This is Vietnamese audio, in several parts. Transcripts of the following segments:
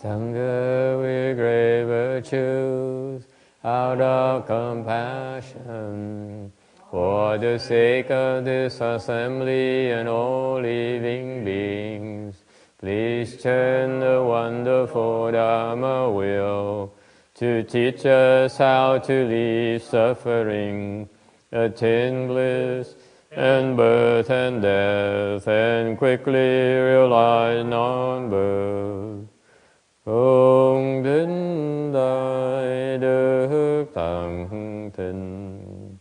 Sangha with great virtues, out of compassion, for the sake of this assembly and all living beings, please turn the wonderful Dharma wheel to teach us how to leave suffering, attain bliss, and birth and death, and quickly realize non-birth. Cung kính đại đức tận tình,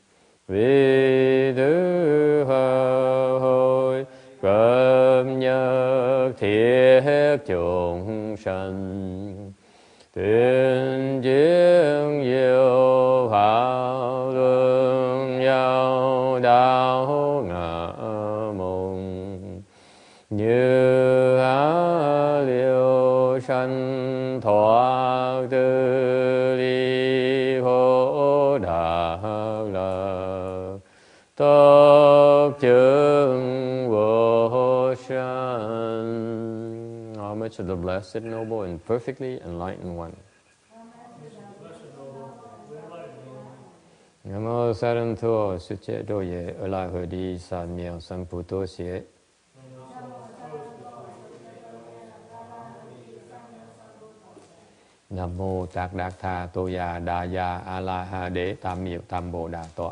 vì thứ hội cập nhật thiết chúng sanh, tuyên chiến diệu pháp luân giao đạo ngã mùng, như á liêu sanh thoát tư ly khổ đà la, tốc chứng vô sanh. Homage to the blessed, noble, and perfectly enlightened one. Namo Saranto Suche Doye Ola Hodi San Miao San Puto Sie. Namo Tạc Đạc Tha Tô Già Đà Già A La Ha Đế Tam Miệu Tam Bồ Đà Tọa.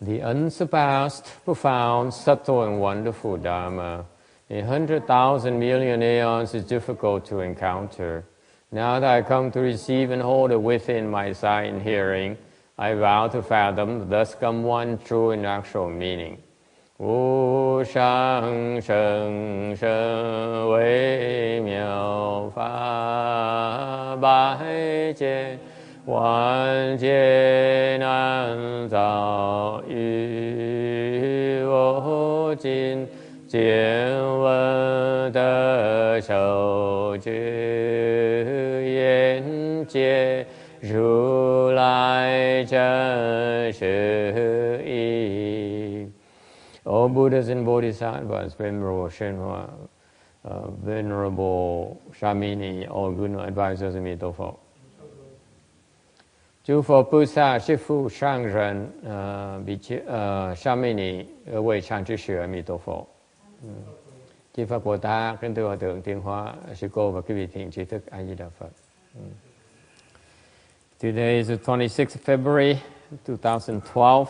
The unsurpassed, profound, subtle, and wonderful Dharma, 100,000 million aeons is difficult to encounter. Now that I come to receive and hold it within my sight and hearing, I vow to fathom, thus come one true and actual meaning. Wu shang sheng sheng wei miao fa bai jie wan jie nan zao yu wo jin jian wen de shou zhi yan jie ru lai zhen shi yi. All Buddhas and Bodhisattvas, Venerable Shenhua, Venerable Shamini, all good advisors of Amitabha. Chư Phật Bồ Tát, Sư Phụ, Sang Rần, Shamini, Vị Sang Chư Sư Amitabha. Chư Phật Bồ Tát, kính thưa Hòa Thượng Tiên Hóa, Sư Cô và quý vị thiện tri thức A Di Đà Phật. Today is the 26th of February, 2012.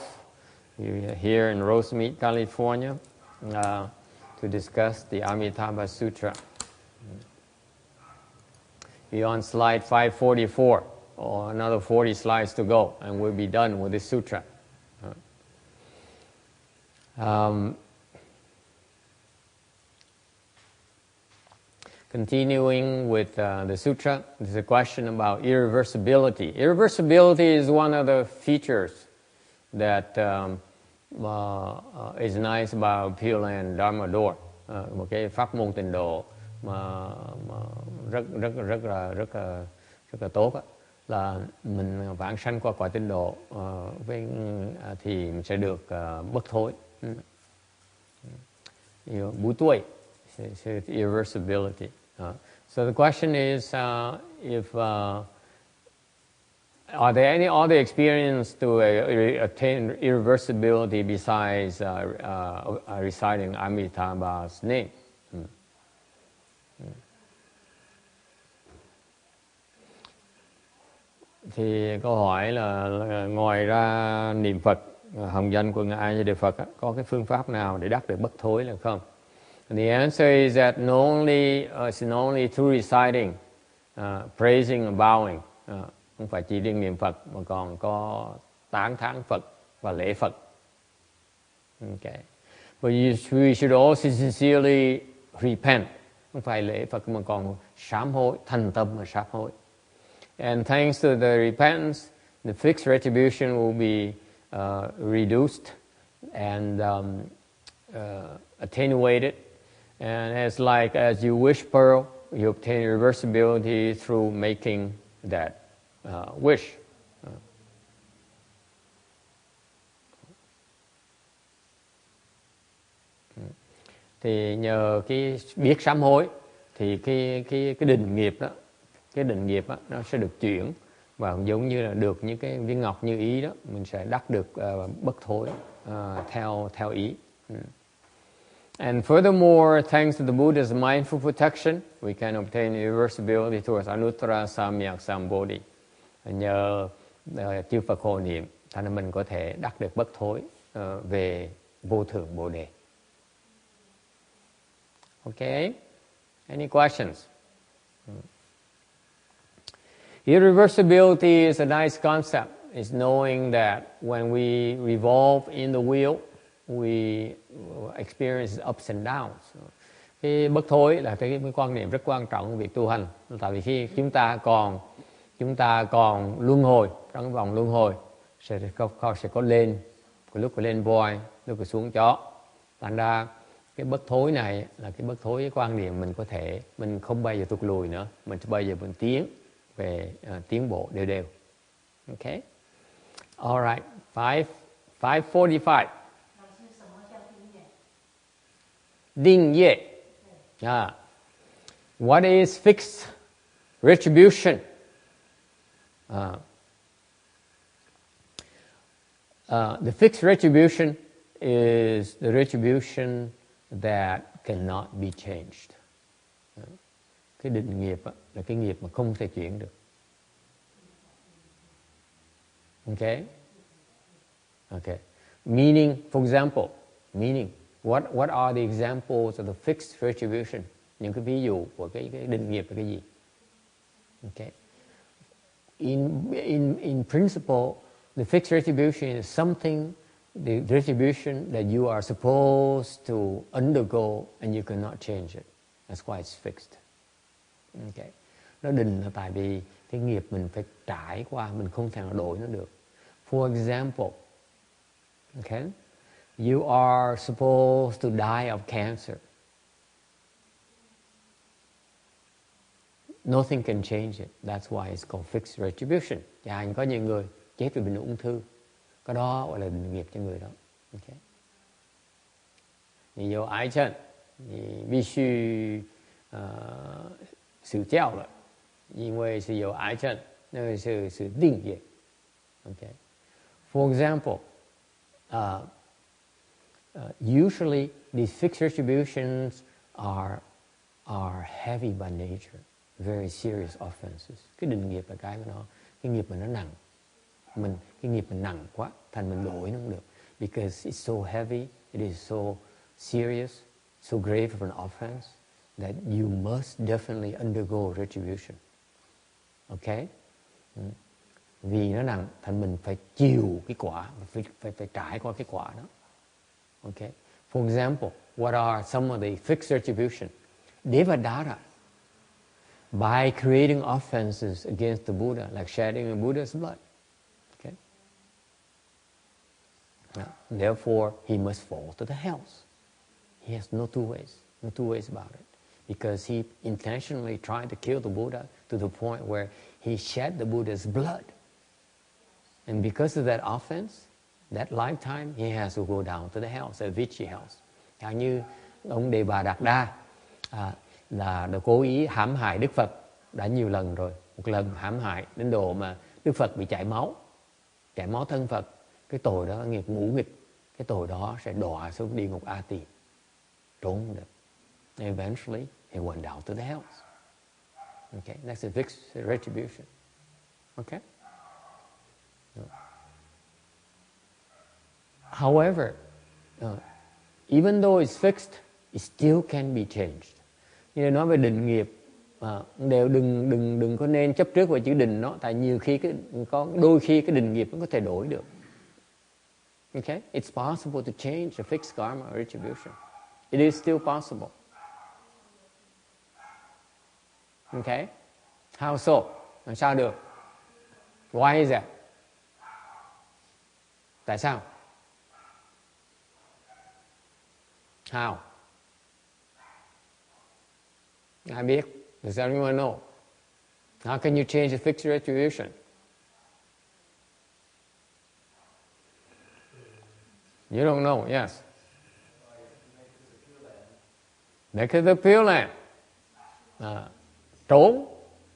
We're here in Rosemead, California, to discuss the Amitabha Sutra. We're on slide 544, or another 40 slides to go, and we'll be done with this sutra. Continuing with the sutra, there's a question about irreversibility. Irreversibility is one of the features that is nice about Pureland Dharma door, một cái pháp môn tịnh độ mà rất là tốt á, là mình vãng sanh qua cõi tịnh độ thì mình sẽ được bất thối, bú tuổi, irreversibility. So the question is are there any other experience to attain irreversibility besides reciting Amitabha's name? Thì câu hỏi là ngoài ra niệm Phật, hồng danh của Ngài A Di Đà Phật, có cái phương pháp nào để đắc được bất thối là không? And the answer is that it's not only through reciting, praising and bowing. Không phải chỉ riêng niệm Phật mà còn có tán thán Phật và lễ Phật. Okay. But we should also sincerely repent. Không phải lễ Phật mà còn sám hối, thành tâm mà sám hối. And thanks to the repentance, the fixed retribution will be reduced and attenuated. And as you wish pearl, you obtain reversibility through making that wish. thì nhờ cái biết sám hối thì cái định nghiệp đó nó sẽ được chuyển, và giống như là được những cái viên ngọc như ý đó, mình sẽ đắc được bất thối theo ý. And furthermore, thanks to the Buddha's mindful protection, we can obtain irreversibility towards Anuttara Samyak Sambodhi. Nhờ chư Phật hộ niệm, thành ra mình có thể đắc được bất thối về vô thượng Bồ đề. Okay? Any questions? Irreversibility is a nice concept. It's knowing that when we revolve in the wheel, we experience ups and downs. Cái bất thối là cái quan niệm rất quan trọng trong việc tu hành. Tại vì khi chúng ta còn luân hồi, trong cái vòng luân hồi sẽ có lên, lúc có lên voi, lúc có xuống chó. Thành ra cái bất thối này là cái bất thối, cái quan niệm mình không bao giờ tụt lùi nữa, mình sẽ bao giờ mình tiến bộ đều. Okay. All right. 5:45. Ding ye. What is fixed retribution? The fixed retribution is the retribution that cannot be changed. Cái định nghiệp là cái nghiệp mà không thể chuyển được. Okay? Meaning, for example, what are the examples of the fixed retribution? Những cái ví dụ của cái định nghiệp là cái gì? Okay. In principle, the fixed retribution is something, the retribution that you are supposed to undergo and you cannot change it. That's why it's fixed. Okay. Nó định là tại vì cái nghiệp mình phải trải qua, mình không thể nào đổi nó được. For example, okay, you are supposed to die of cancer. Nothing can change it. That's why it's called fixed retribution. Có nhiều người chết vì bệnh ung thư, cái đó gọi là định nghiệp cho người đó. Okay. 你有癌症，你必须死掉了，因为是有癌症，那个是定业。Okay. For example, usually these fixed retributions are heavy by nature, very serious offenses. Cái định nghiệp là cái nghiệp mà nó nặng. Cái nghiệp mình nặng quá, thành mình đổi nó không được. Because it's so heavy, it is so serious, so grave of an offense that you must definitely undergo retribution. Okay? Vì nó nặng, thành mình phải chịu cái quả, phải trải qua cái quả đó. Okay? For example, what are some of the fixed retribution? Devadatta, by creating offenses against the Buddha, like shedding the Buddha's blood. Okay? Therefore, he must fall to the hells. He has no two ways about it. Because he intentionally tried to kill the Buddha to the point where he shed the Buddha's blood. And because of that offense, that lifetime, he has to go down to the hells, the Vichy hells. Như ông Đề Bà Đạt Đa là cố ý hãm hại Đức Phật đã nhiều lần rồi. Một lần hãm hại đến độ mà Đức Phật bị chảy máu thân Phật. Cái tội đó nghiệp ngũ nghịch. Cái tội đó sẽ đọa xuống địa ngục A Tỳ, trốn không được. Eventually, he went down to the hells. Okay, that's a fixed retribution. Okay. However, even though it's fixed, it still can be changed. Như nói về định nghiệp, đều đừng có nên chấp trước vào chữ định nó, tại nhiều khi đôi khi cái định nghiệp nó có thể đổi được. Okay, it's possible to change a fixed karma or retribution. It is still possible. Okay, how so? Làm sao được? Why is that? Tại sao? How? Ai biết? Does anyone know? How can you change a fixed retribution? You don't know, yes. Make it the Pureland.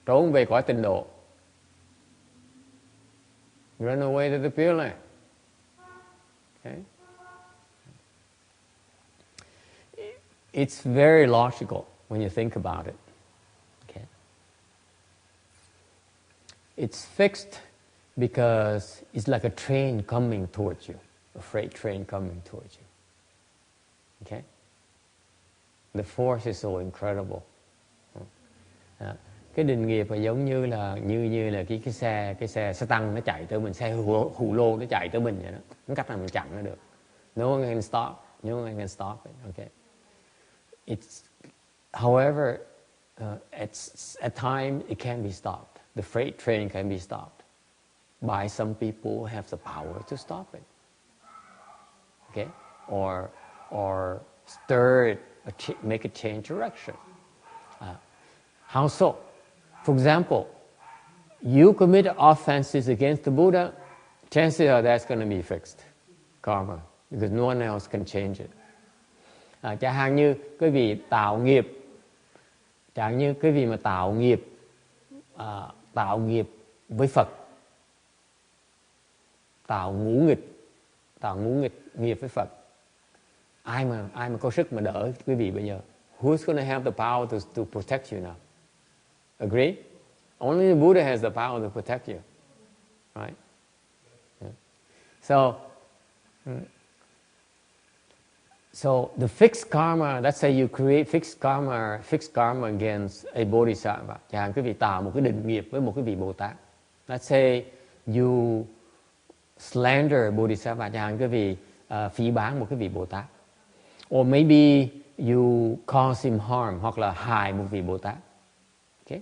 Trốn về cõi tịnh độ. Run away to the Pureland. Okay? It's very logical when you think about it. Okay? It's fixed because it's like a train coming towards you, a freight train coming towards you. Okay? The force is so incredible. Cái định nghiệp là giống như là cái xe tăng nó chạy tới mình, xe hù lô nó chạy tới mình vậy đó. Không cách nào mình chặn nó được. No one can stop. No one can stop it. Okay. It's, however, at times it can be stopped. The freight train can be stopped by some people who have the power to stop it. Okay, or stir it, make it change direction. How so? For example, you commit offenses against the Buddha, chances are that's going to be fixed karma, because no one else can change it. Chẳng hạn như quý vị tạo nghiệp, chẳng như quý vị mà tạo nghiệp với Phật, tạo ngũ nghiệp với Phật, ai mà có sức mà đỡ quý vị bây giờ? Who's going to have the power to protect you now? Agree? Only the Buddha has the power to protect you, right? Yeah. So the fixed karma, let's say you create fixed karma against a bodhisattva. Chẳng hạn quý vị tạo một cái định nghiệp với một cái vị Bồ Tát. Let's say you slander bodhisattva, chẳng hạn quý vị phỉ báng một cái vị Bồ Tát. Or maybe you cause him harm, hoặc là hại một vị Bồ Tát. Okay?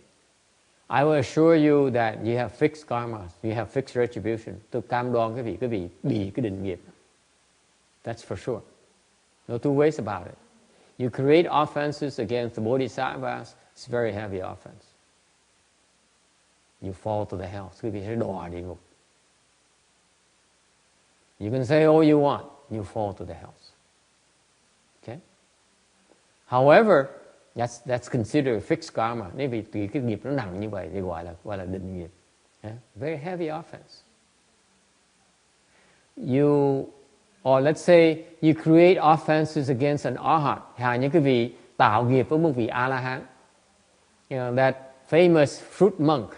I will assure you that you have fixed karma, you have fixed retribution. Tôi cam đoan quý vị bị cái định nghiệp. That's for sure. No two ways about it. You create offenses against the bodhisattvas, it's very heavy offense. You fall to the hell. Quý vị sẽ đọa địa ngục. You can say all you want, you fall to the hells. Okay? However, that's considered fixed karma. Nếu vì cái nghiệp nó nặng như vậy thì gọi là định nghiệp. Yeah? Very heavy offense. Or let's say you create offenses against an arhat. Những cái vị tạo nghiệp với một vị A-la-hán. You know, that famous fruit monk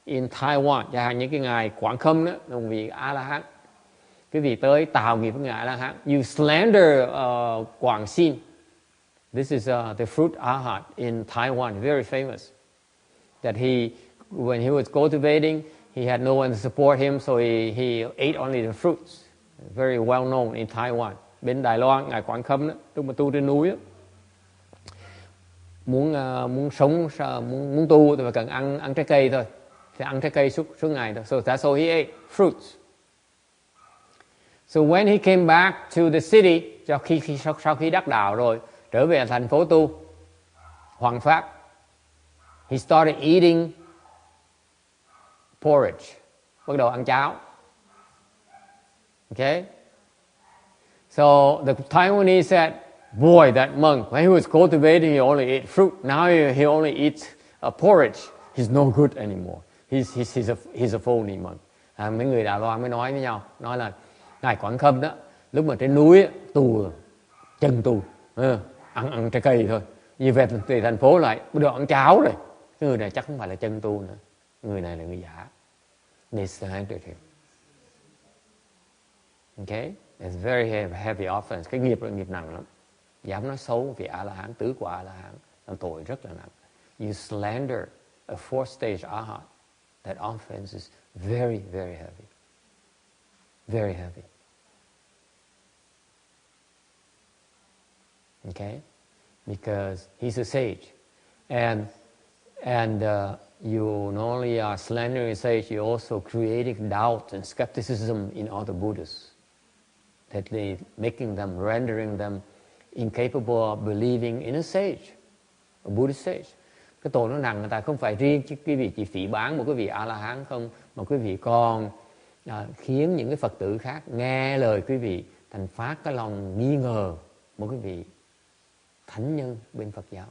in Taiwan. Chẳng hạn những cái ngài Quảng Khâm đó, một vị A-la-hán. Cái vị tới tạo nghiệp với ngài A-la-hán. You slander Quảng Xin. This is the fruit arhat in Taiwan, very famous. That when he was cultivating, he had no one to support him, so he ate only the fruits. Very well known in Taiwan. Bên Đài Loan, ngài Quảng Khâm đó, lúc mà tu trên núi đó, muốn tu thì phải cần ăn trái cây thôi, thì ăn trái cây suốt ngày thôi. So that's all he ate, fruits. So when he came back to the city, sau khi đắc đạo rồi, trở về thành phố tu, Hoàng Pháp, he started eating porridge, bắt đầu ăn cháo. Okay? So the Taiwanese said, boy, that monk, when he was cultivating, he only ate fruit. Now he only eats porridge. He's no good anymore. He's a phony monk. Mấy người Đài Loan mới nói với nhau, nói là ngài Quảng Khâm đó, lúc mà trên núi tu, chân tu, ăn trái cây thôi. Vì về thành phố lại, bắt đầu ăn cháo rồi. Cái người này chắc không phải là chân tu nữa. Người này là người giả. They slandered him. Okay? It's very heavy offense. Cái nghiệp là nghiệp nặng lắm. Dám nói xấu vì A-la-hán, tứ của A-la-hán, là tội rất là nặng. You slander a fourth stage arhat. That offense is very, very heavy. Very heavy. Okay? Because he's a sage. And you not only are slandering a sage, you're also creating doubt and skepticism in other Buddhists. That they rendering them incapable of believing in a sage, a Buddhist sage. Cái tội nó nặng, người ta không phải riêng quý vị chỉ phỉ báng một cái vị A-la-hán không, mà quý vị còn khiến những cái Phật tử khác nghe lời quý vị thành phát cái lòng nghi ngờ một cái vị thánh nhân bên Phật giáo.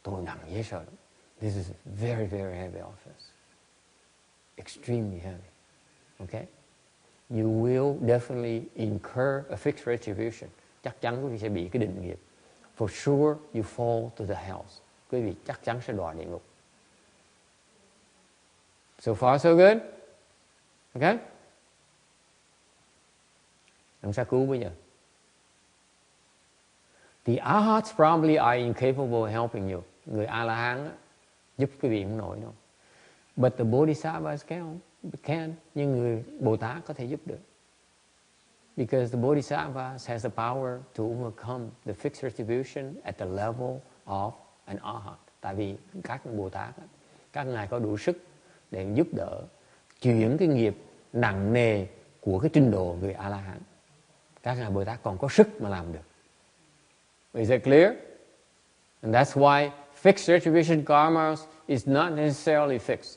Tội nặng dễ sợ lắm. This is a very, very heavy office. Extremely heavy. Okay? You will definitely incur a fixed retribution. Chắc chắn quý vị sẽ bị cái định nghiệp. For sure you fall to the hells. Quý vị chắc chắn sẽ đọa địa ngục. So far so good? Okay? Làm sao cứu bây giờ? The Arhats probably are incapable of helping you. Người A-la-hán giúp quý vị không nổi đâu. But the Bodhisattvas can. Nhưng người Bồ Tát có thể giúp được. Because the Bodhisattvas has the power to overcome the fixed retribution at the level of an Arhat. Tại vì các Bồ Tát, các ngài có đủ sức để giúp đỡ chuyển cái nghiệp nặng nề của cái trình độ người A-la-hán. Các ngài Bồ Tát còn có sức mà làm được. Is that clear? And that's why fixed retribution karmas is not necessarily fixed.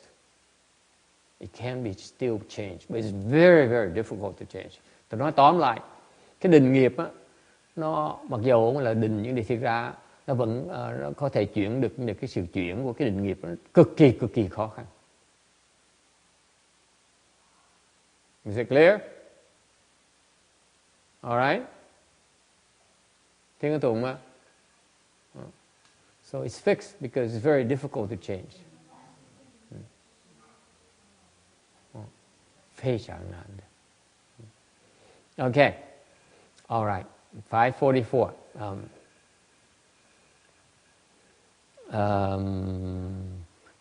It can be still changed, but it's very, very difficult to change. Tôi nói tóm lại, cái định nghiệp á, nó mặc dù là định những điều thiệt ra, nó vẫn nó có thể chuyển được cái sự chuyển của cái định nghiệp nó cực kỳ khó khăn. Is it clear? All right?听得懂吗? So it's fixed because it's very difficult to change. 非常难的. Okay. All right. 544.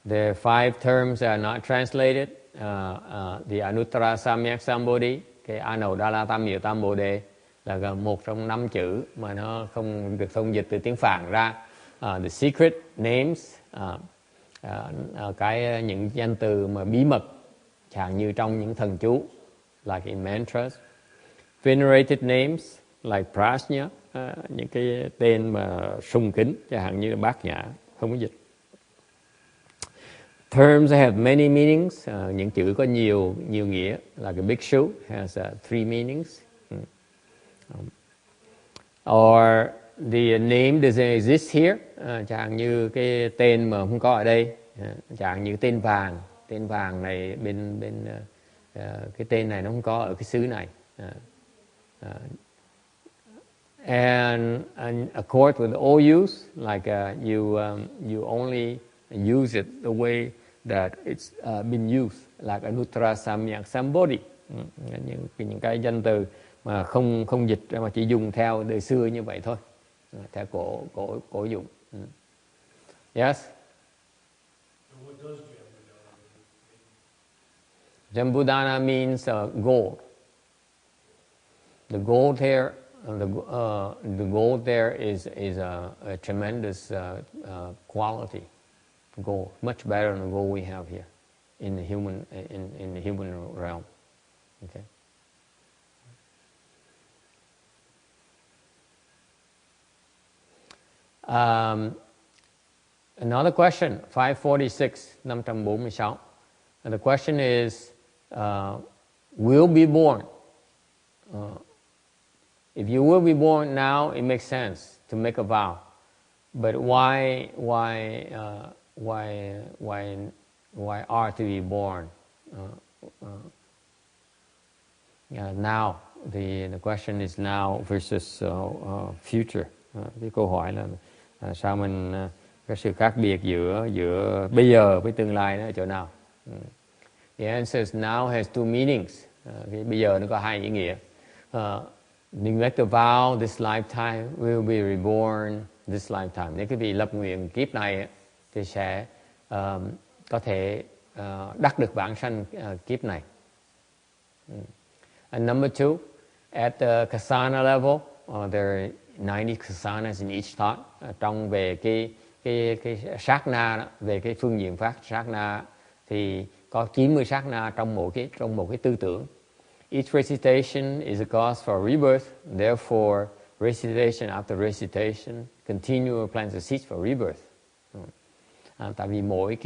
The five terms are not translated. The Anuttara Samyak Sambodhi, cái Anuddala Tam Miệu Tam Bồ Đề là một trong 5 chữ mà nó không được thông dịch từ tiếng Phạn ra. The secret names, những danh từ mà bí mật, chẳng như trong những thần chú, like in mantras. Venerated names, like prajna, những cái tên mà sùng kính, chẳng hạn như bát nhã, không có dịch. Terms have many meanings, những chữ có nhiều nghĩa, like a bhikshu has 3 meanings. Or the name doesn't exist here, chẳng như cái tên mà không có ở đây, chẳng như tên vàng này bên cái tên này nó không có ở cái xứ này. And accord with all use, like you only use it the way that it's been used, like Anuttara Samyak Sambodhi, những cái danh từ mà không dịch ra mà chỉ dùng theo đời xưa như vậy thôi, theo cổ dụng. Yes. Jambudana means gold. The gold here, the gold there is a tremendous quality. Gold, much better than the gold we have here in the human realm. Okay. Another question, 546, 546. And the question is, will be born. If you will be born now, it makes sense to make a vow. But why are to be born now? The question is now versus future. Cái câu hỏi là sao mình cái sự khác biệt giữa bây giờ với tương lai nó ở chỗ nào? The answer is now has 2 meanings. Cái bây giờ nó có 2 ý nghĩa. Neglect the vow this lifetime, will be reborn this lifetime. Nếu quý vị lập nguyện kiếp này thì sẽ có thể đắc được vãng sanh kiếp này. And number 2, at the kasana level, there are 90 kasanas in each thought. Trong về cái sát na đó, về cái phương diện phát sát na thì có 90 sát na trong một cái tư tưởng. Each recitation is a cause for rebirth. Therefore, recitation after recitation continually plants the seeds for rebirth. Tại vì mỗi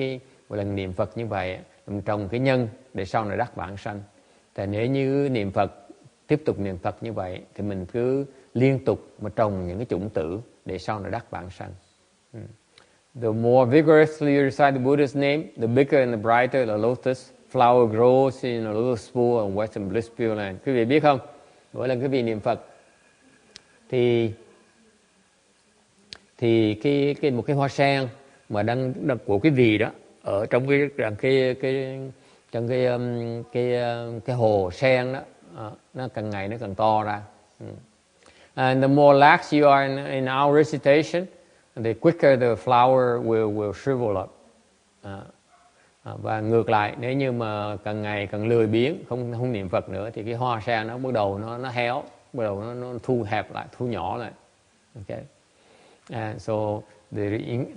lần niệm Phật như vậy, mình trồng cái nhân để sau này đắc vãng sanh.แต่nếu như niệm Phật, tiếp tục niệm Phật như vậy, thì mình cứ liên tục mà trồng những cái chủng tử để sau này đắc vãng sanh. The more vigorously you recite the Buddha's name, the bigger and the brighter the lotus flower grows in a lotus pool of Western Bliss Pureland. Quý vị biết không? Mỗi lần quý vị niệm Phật thì một cái hoa sen mà đang của quý vị đó ở trong cái hồ sen đó, nó càng ngày nó càng to ra. And the more lax you are in our recitation, the quicker the flower will shrivel up. Và ngược lại, nếu như mà càng ngày càng lười biếng, không niệm Phật nữa, thì cái hoa sen nó bắt đầu nó héo, bắt đầu nó thu hẹp lại, thu nhỏ lại. Okay. And so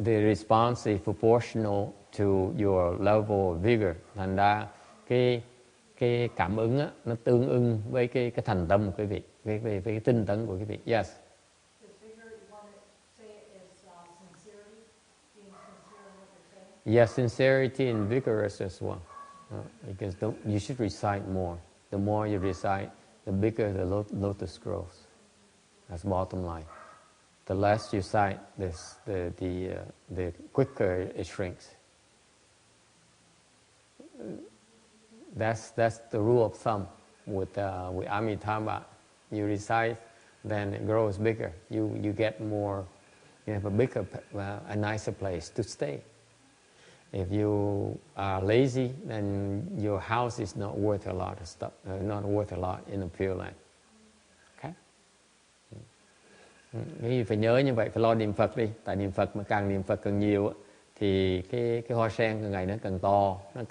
the response is proportional to your level of vigor. Thành ra cái cảm ứng á, nó tương ứng với cái thành tâm của quý vị, với cái tinh tấn của quý vị. Yes. Yes, sincerity and vigorous as well. Because you should recite more. The more you recite, the bigger the lotus grows. That's bottom line. The less you cite, the quicker it shrinks. That's the rule of thumb with Amitabha. You recite, then it grows bigger. You get more. You have a bigger, a nicer place to stay. If you are lazy, then your house is not worth a lot of stuff. Not worth a lot in the Pure Land. Okay. Nghĩ phải nhớ như vậy, phải lo niệm Phật đi. Tại niệm Phật mà càng niệm Phật càng nhiều thì cái hoa sen càng ngày nó càng to, nó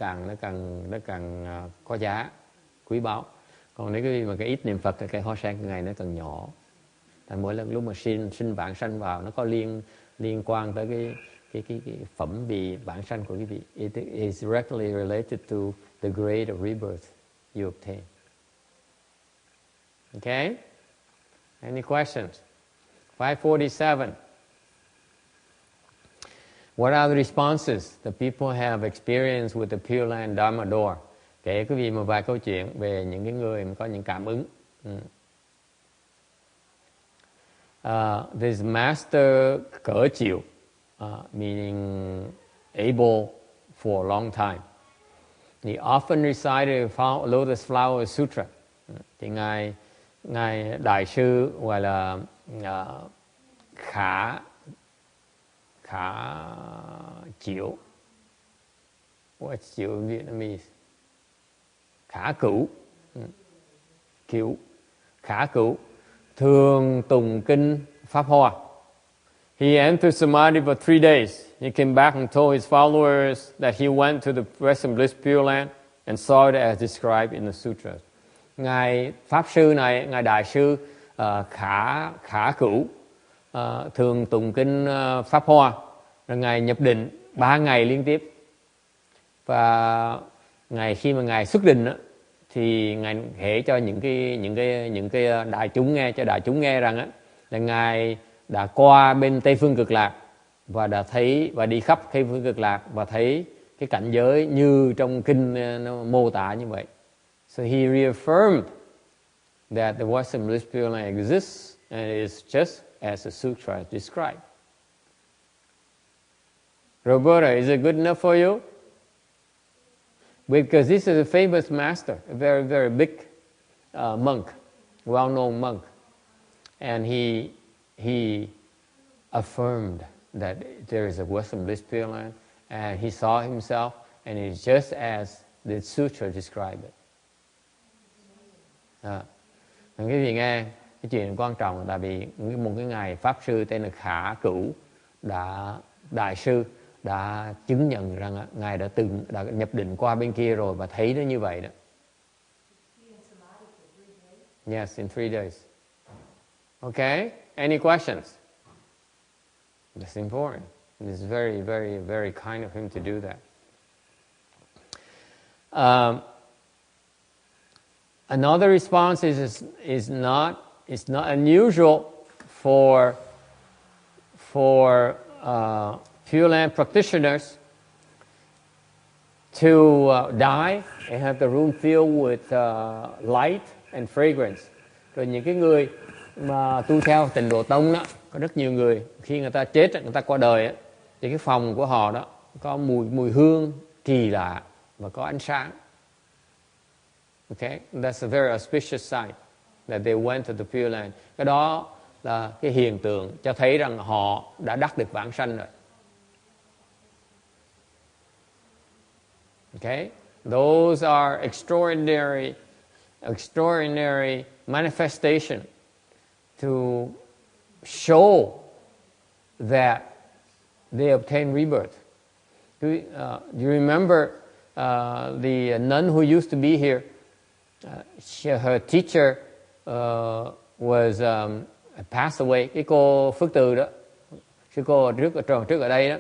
càng có giá, quý báu. Còn nếu cái mà cái ít niệm Phật thì cái hoa sen càng ngày nó càng nhỏ. Tại mỗi lần lúc mà sinh vãng sanh vào, nó có liên quan tới cái phẩm vị vãng sanh của quý vị. It is directly related to the grade of rebirth you obtain. Okay? Any questions? 547. What are the responses the people have experienced with the Pureland Dharma door? Kể quý vị một vài câu chuyện về những cái người mà có những cảm ứng. This master cỡ chịu, meaning able for a long time. He often recited Lotus Flower Sutra. Thì ngài đại sư gọi là khả chịu. What's chịu in Vietnamese? Khả cửu. Khả cửu thường tùng kinh Pháp Hoa. He entered Samadhi for 3 days. He came back and told his followers that he went to the Western Bliss Pureland and saw it as described in the sutras. Ngài Pháp Sư này, Ngài Đại Sư Khả Cửu thường tùng kinh Pháp Hoa. Rồi Ngài nhập định 3 ngày liên tiếp. Và khi mà Ngài xuất định á, thì Ngài kể cho những cái đại chúng nghe rằng á, là Ngài đã qua bên Tây Phương Cực Lạc và đã thấy và đi khắp Tây Phương Cực Lạc và thấy cái cảnh giới như trong kinh nó mô tả như vậy. So he reaffirmed that the Western Bliss Pureland exists and is just as the sutra described. Roberta, is it good enough for you? Because this is a famous master, a very, very big monk, well-known monk. And he affirmed that there is a Western Bliss Pureland, and he saw himself, and it's just as the sutra described it. Cái gì nghe, cái chuyện quan trọng là tại vì một cái ngài Pháp Sư tên là Khả Cửu Đại Sư đã chứng nhận rằng ngài đã nhập định qua bên kia rồi và thấy nó như vậy đó. Yes, in 3 days. Okay, any questions? That's important. It's very, very, very kind of him to do that. Another response is not unusual for Pureland practitioners to die and have the room filled with light and fragrance. Rồi những cái người mà tu theo Tịnh Độ Tông đó, có rất nhiều người khi người ta chết, người ta qua đời ấy, thì cái phòng của họ đó có mùi hương kỳ lạ và có ánh sáng. Okay, that's a very auspicious sign that they went to the Pureland. Cái đó là cái hiện tượng cho thấy rằng họ đã đắc được vãng sanh rồi. Okay, those are extraordinary manifestation to show that they obtain rebirth. You remember the nun who used to be here? Her teacher was passed away. Cái cô Phước Từ đó, cái cô trước ở đây đó,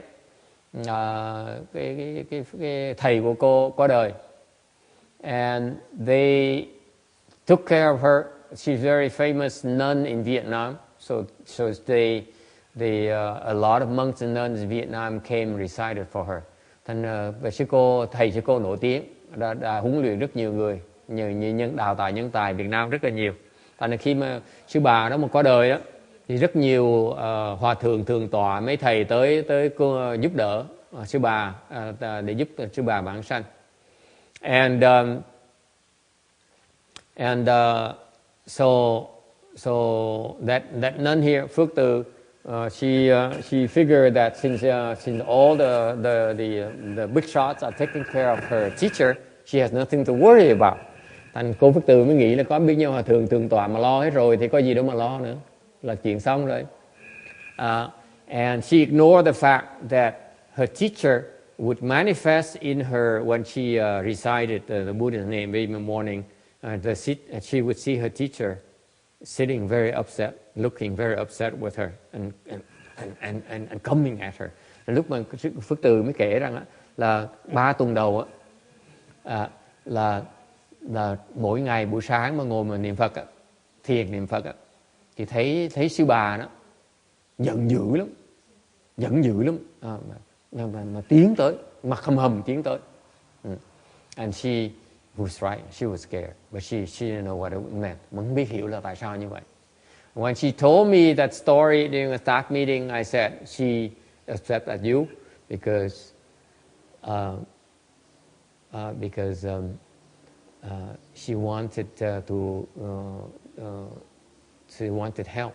cái thầy của cô qua đời, and they took care of her. She's very famous nun in Vietnam. So a lot of monks and nuns in Vietnam came and recited for her. Thành thầy sư cô nổi tiếng đã huấn luyện rất nhiều người, như đào tạo nhân tài Việt Nam rất là nhiều. Thành ra khi mà sư bà đó mà có đời đó, thì rất nhiều hòa thượng thường tọa, mấy thầy tới cô giúp đỡ sư bà để giúp sư bà vãng sanh. So that nun here, Phước Từ, she figured that since all the big shots are taking care of her teacher, she has nothing to worry about. Thành cô Phước Từ mới nghĩ là có biết nhau hòa thượng thường tọa mà lo hết rồi thì có gì đâu mà lo nữa, là chuyện xong rồi. And she ignored the fact that her teacher would manifest in her when she recited the Buddha's name every morning. She would see her teacher sitting very upset, looking very upset with her, and coming at her. Lúc mà Phước Từ mới kể rằng là 3 tuần đầu là mỗi ngày buổi sáng mà ngồi mà niệm Phật, thiền niệm Phật, thì thấy sư bà đó giận dữ lắm, mà tiến tới, mặt hầm tiến tới. And she was right, she was scared, but she didn't know what it meant. Mà không biết hiểu là tại sao như vậy. When she told me that story during a staff meeting, I said she upset at you because she wanted she wanted help.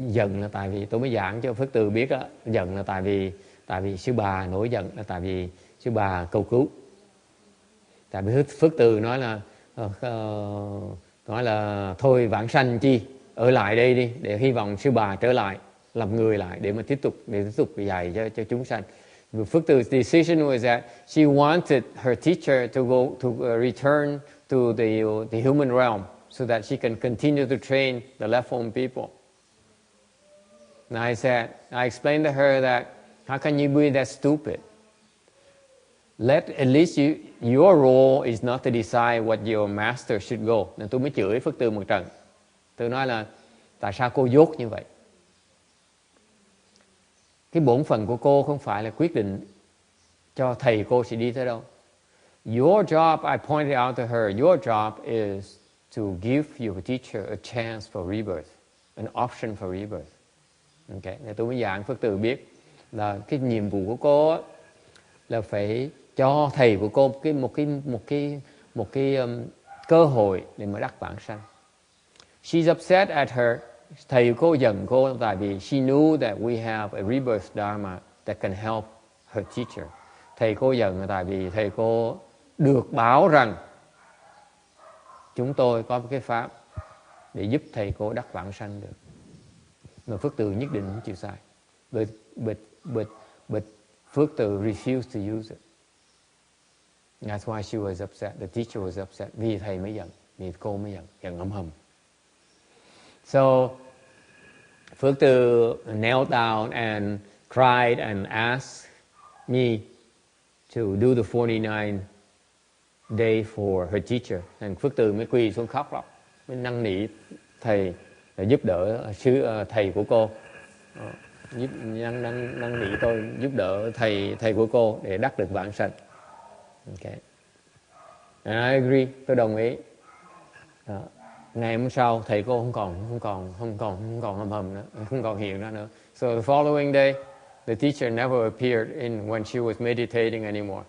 Giận là tại vì tôi mới giảng cho Phước Từ biết đó, giận là tại vì sư bà nổi giận là tại vì sư bà cầu cứu. Tại vì Phước Từ nói là thôi vãng sanh chi, ở lại đây đi để hy vọng sư bà trở lại làm người lại để mà tiếp tục dạy cho chúng sanh. Phước Từ decision was that she wanted her teacher to return to the human realm so that she can continue to train the left form people. And I explained to her that how can you be that stupid? At least your role is not to decide what your master should go. Nên tôi mới chửi Phước Từ một trận. Tôi nói là tại sao cô dốt như vậy? Cái bổn phận của cô không phải là quyết định cho thầy cô sẽ đi tới đâu. Your job, I pointed out to her, your job is to give your teacher a chance for rebirth, an option for rebirth. Okay. Nên tôi mới giảng Phước Từ biết là cái nhiệm vụ của cô là phải cho thầy của cô một cái cơ hội để mà đắc vãng sanh. She's upset at her. Thầy của cô giận cô tại vì she knew that we have a rebirth dharma that can help her teacher. Thầy cô giận là tại vì thầy cô được báo rằng chúng tôi có một cái pháp để giúp thầy cô đắc vãng sanh được. Mà Phước Từ nhất định không chịu sai. But Phước Từ refused to use it. That's why she was upset. The teacher was upset. Vì thầy mới giận, vì cô mới giận hầm. So Phước Từ knelt down and cried and asked me to do the 49 day for her teacher. And Phước Từ mới quỳ xuống khóc lắm, mới năn nỉ thầy giúp đỡ thầy của cô, năn nỉ tôi giúp đỡ thầy của cô để đắc được vãng sanh. Okay. And I agree, tôi đồng ý. Ngày hôm sau thầy cô không còn hầm nữa, không còn hiện ra nữa. So the following day, the teacher never appeared in when she was meditating anymore.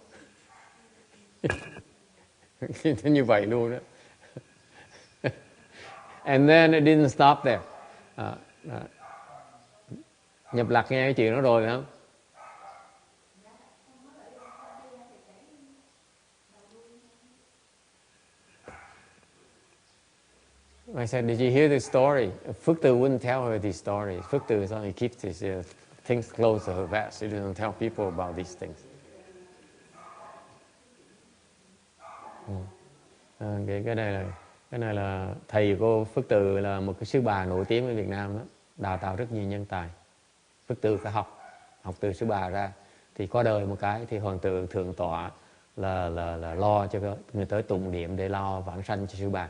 Như vậy luôn đó. And then it didn't stop there. Nhập lạc nghe cái chuyện đó rồi phải không? I said, did you hear the story? Phước Từ wouldn't tell her these stories. Phước Từ is only keeps his things close to her vest. She doesn't tell people about these things. Cái này là thầy cô Phước Từ là một cái sư bà nổi tiếng ở Việt Nam đó, đào tạo rất nhiều nhân tài. Phước Từ phải học từ sư bà ra, thì có đời một cái thì hoàng tử thượng tọa là lo cho người tới tụng niệm để lo vãng sanh cho sư bà.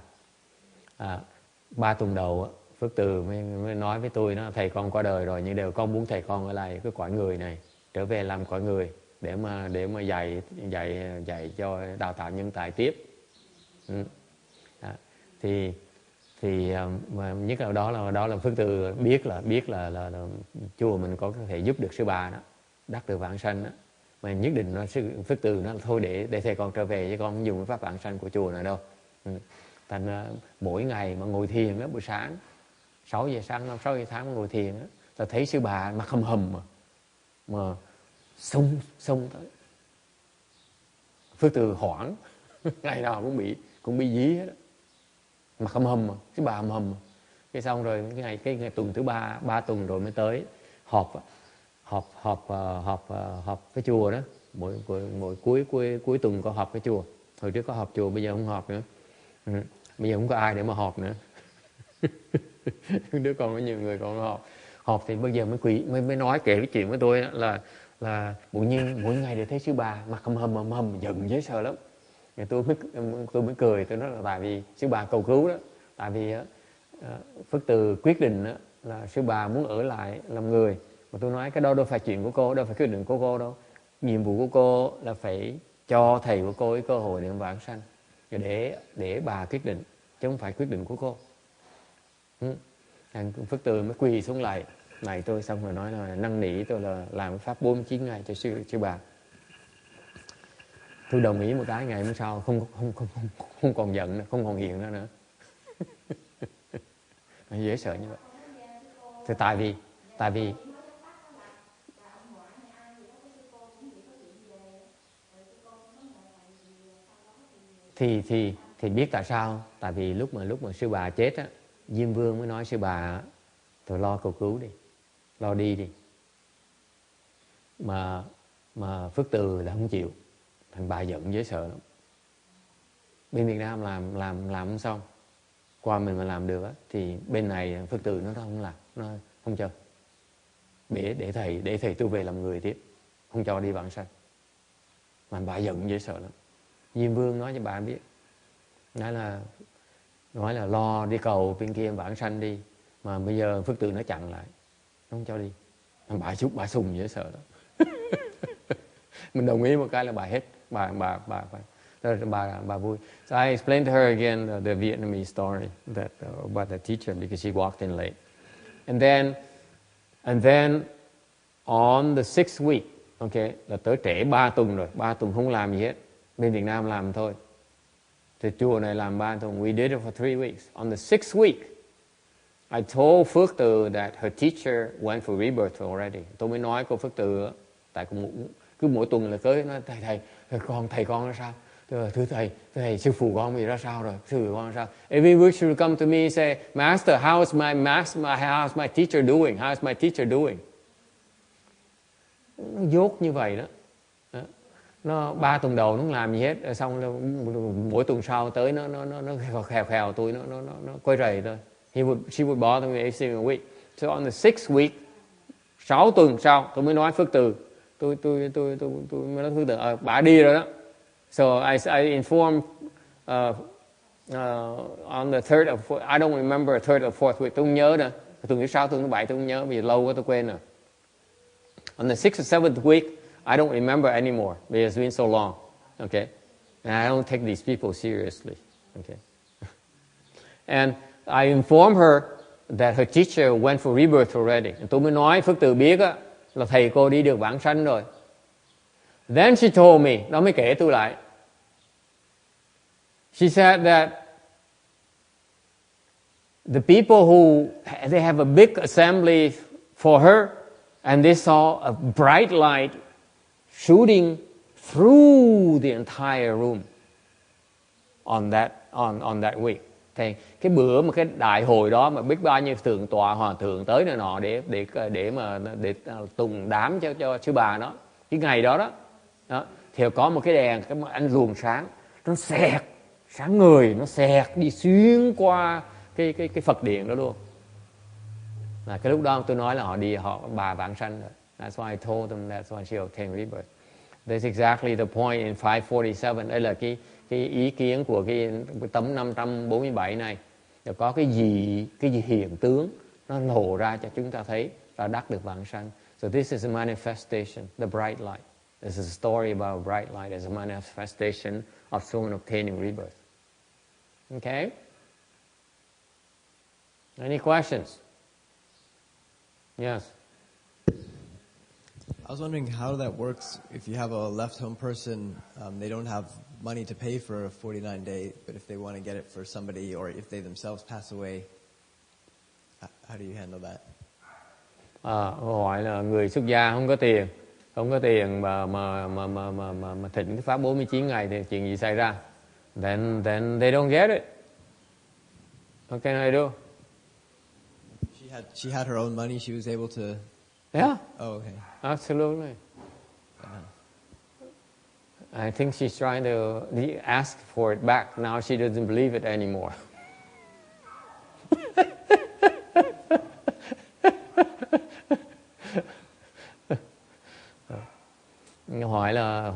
3 tuần đầu Phước Từ mới nói với tôi đó, thầy con qua đời rồi nhưng đều con muốn thầy con ở lại cái cõi người này, trở về làm cõi người để mà dạy cho đào tạo nhân tài tiếp. Thì mà nhất là đó là Phước Từ biết là chùa mình có thể giúp được sư bà đó, đắc được vãng sanh đó, mà nhất định Phước Từ nó thôi để thầy con trở về chứ con không dùng cái pháp vãng sanh của chùa này đâu. Thành mỗi ngày mà ngồi thiền đó, buổi sáng 6 giờ sáng 6 giờ sáng mà ngồi thiền đó, ta thấy sư bà mặt hầm mà xông tới. Phước Từ hoảng ngày nào cũng bị dí hết đó. Mặt hầm mà sư bà hầm. Cái xong rồi cái ngày tuần thứ 3 tuần rồi mới tới họp cái chùa đó, mỗi cuối tuần có họp cái chùa. Hồi trước có họp chùa, bây giờ không họp nữa. Bây giờ không có ai để mà họp nữa. Đứa con có nhiều người còn họp thì bây giờ mới nói kể cái chuyện với tôi đó, là bỗng nhiên mỗi ngày để thấy sư bà mặt hầm giận dễ sợ lắm. Rồi tôi mới cười, tôi nói là tại vì sư bà cầu cứu đó, tại vì Phước Từ quyết định đó, là sư bà muốn ở lại làm người, mà tôi nói cái đó đâu phải chuyện của cô, đâu phải quyết định của cô đâu, nhiệm vụ của cô là phải cho thầy của cô cái cơ hội để vãng sanh, để bà quyết định chứ không phải quyết định của cô. Phước Từ mới quỳ xuống lại tôi, xong rồi nói là năn nỉ tôi là làm cái pháp 49 ngày cho sư bà. Tôi đồng ý một cái, ngày hôm sau không còn giận nữa, không còn hiện ra nữa. Dễ sợ như vậy. Thì tại vì thì biết tại sao? Tại vì lúc mà sư bà chết á, Diêm Vương mới nói sư bà tôi lo cầu cứu đi, lo đi đi. Mà Phước Từ là không chịu, thành bà giận dễ sợ lắm. Bên Việt Nam làm không xong, qua mình mà làm được á, thì bên này Phước Từ nó không làm, nó không cho. Để thầy tôi về làm người tiếp, không cho đi vãng sanh. Mà bà giận dễ sợ lắm. Diêm Vương nói cho bà biết, nói là lo đi cầu bên kia vãng sanh đi, mà bây giờ Phước Từ nó chặn lại, nó không cho đi. Bà sùng dễ sợ đó. Mình đồng ý một cái là bà hết, bà vui. So I explained to her again the Vietnamese story about the teacher because she walked in late, and then on the 6th week, okay, là tới trễ 3 tuần rồi, 3 tuần không làm gì hết, bên Việt Nam làm thôi. Thì chùa này làm 3 tuần, we did it for 3 weeks. On the 6th week, I told Phước Từ that her teacher went for rebirth already. Tôi mới nói cô Phước Từ, tại cứ mỗi tuần là tới nói thầy con ra sao? Thưa thầy, sư phụ con bị ra sao rồi? Sư phụ con ra sao? Every week she would come to me and say, Master, how's my teacher doing? How's my teacher doing? Nó dốt như vậy đó. Nó 3 tuần đầu nó không làm gì hết, rồi xong mỗi tuần sau tới nó khèo tôi, nó quay rầy tôi. She would bother me every single week. So on the 6th week, 6 tuần sau tôi mới nói Phước Từ, tôi mới nói Phước Từ, bà đi rồi đó. So I informed on the 3rd of 4th, I don't remember 3rd or 4th week, tôi không nhớ nữa. Tuần thứ 6, tuần thứ 7 tôi không nhớ, vì lâu quá tôi quên rồi. On the 6th or 7th week, I don't remember anymore because it's been so long. Okay, and I don't take these people seriously. Okay, and I informed her that her teacher went for rebirth already. Tôi mới nói Phước Từ biết á, là thầy cô đi được vãng sanh rồi. Then she told me, nó mới kể tôi lại. She said that the people who, they have a big assembly for her, and they saw a bright light shooting through the entire room on that week. Thì cái bữa mà cái đại hội đó mà biết bao nhiêu thượng tọa hòa thượng tới này nọ để tùng đám cho sư bà đó, cái ngày đó thì có một cái đèn, cái ánh luồng sáng nó xẹt sáng người, nó xẹt đi xuyên qua cái Phật điện đó luôn. Là cái lúc đó tôi nói là bà vãng sanh rồi. That's why I told them that's why she obtained rebirth. That's exactly the point in 547. Đây là cái ý kiến của cái tấm 547 này. Có cái gì hiện tướng nó lộ ra cho chúng ta thấy là đắc được vãng sanh. So this is a manifestation, the bright light. This is a story about a bright light as a manifestation of someone obtaining rebirth. Okay? Any questions? Yes. I was wondering how that works if you have a left home person, they don't have money to pay for a 49 day, but if they want to get it for somebody or if they themselves pass away, how do you handle that? Câu hỏi là người xuất gia không có tiền mà thịnh cái pháp 49 ngày thì chuyện gì xảy ra? Then they don't get it. What can I do? She had her own money. She was able to. Yeah. Oh, okay. Absolutely. I think she's trying to ask for it back. Now she doesn't believe it anymore.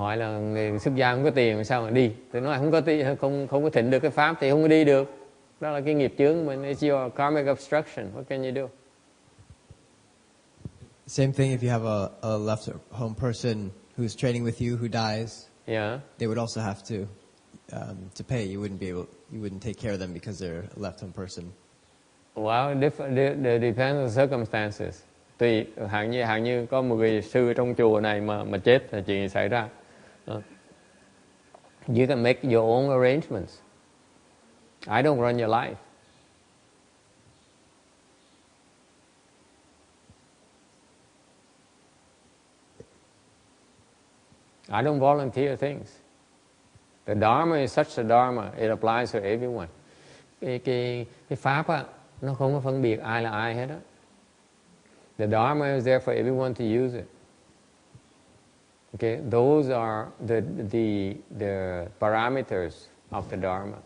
hỏi là người xuất gia không có tiền sao mà đi? Tôi nói không có tiền, không có thịnh được cái pháp thì không có đi được. Đó là cái nghiệp chướng của mình. It's your karmic obstruction. What can you do? Same thing if you have a left home person who's training with you who dies. Yeah. They would also have to pay. You wouldn't take care of them because they're a left home person. Well, it depends on circumstances. Tùy, hạng như có một người sư trong chùa này mà chết thì chuyện gì xảy ra? You can make your own arrangements. I don't run your life. I don't volunteer things. The Dharma is such a Dharma. It applies to everyone. Cái pháp á, nó không có phân biệt ai là ai hết á. The Dharma is there for everyone to use it. Okay, those are the parameters of the Dharma.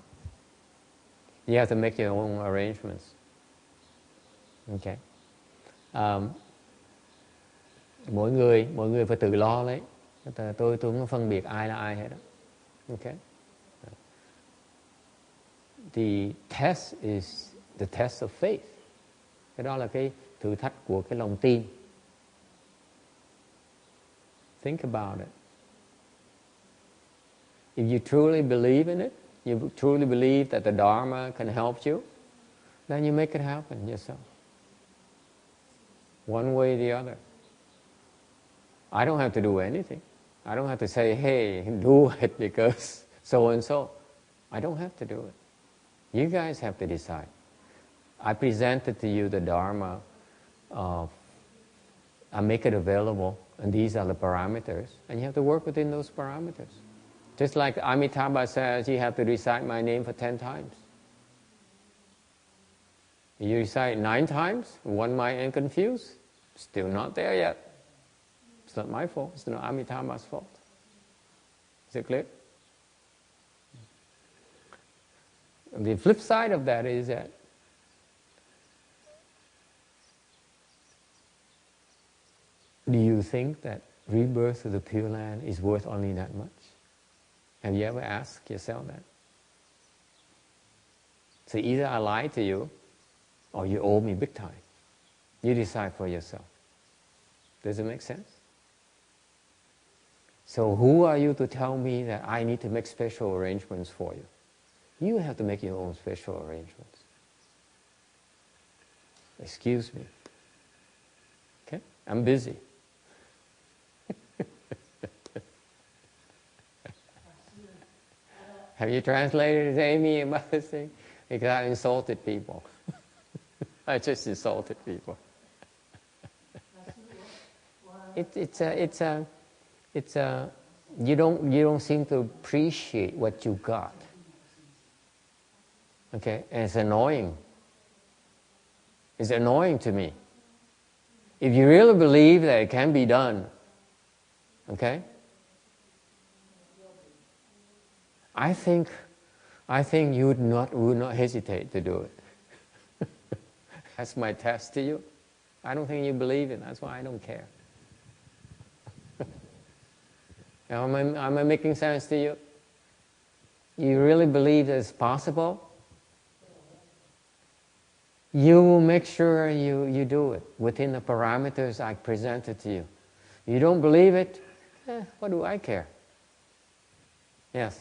You have to make your own arrangements. Okay. Mỗi người phải tự lo lấy. Tôi không có phân biệt ai là ai hết đó. Okay. The test is the test of faith. Cái đó là cái thử thách của cái lòng tin. Think about it. If you truly believe in it, you truly believe that the Dharma can help you, then you make it happen yourself. One way or the other. I don't have to do anything. I don't have to say, hey, do it because so and so. I don't have to do it. You guys have to decide. I presented to you the Dharma. I make it available, and these are the parameters, and you have to work within those parameters. Just like Amitabha says, you have to recite my name for 10 times. You recite 9 times, one might get confused. Still not there yet. It's not my fault. It's not Amitabha's fault. Is it clear? The flip side of that is that do you think that rebirth of the Pure Land is worth only that much? Have you ever asked yourself that? So either I lie to you or you owe me big time. You decide for yourself. Does it make sense? So who are you to tell me that I need to make special arrangements for you? You have to make your own special arrangements. Excuse me. Okay? I'm busy. Have you translated Amy about this thing? Because I insulted people. I just insulted people. You don't seem to appreciate what you got. Okay, and it's annoying. It's annoying to me. If you really believe that it can be done, okay, I think you would not hesitate to do it. That's my test to you. I don't think you believe it. That's why I don't care. Am I making sense to you? You really believe that it's possible? You will make sure you do it within the parameters I presented to you. You don't believe it? What do I care? Yes.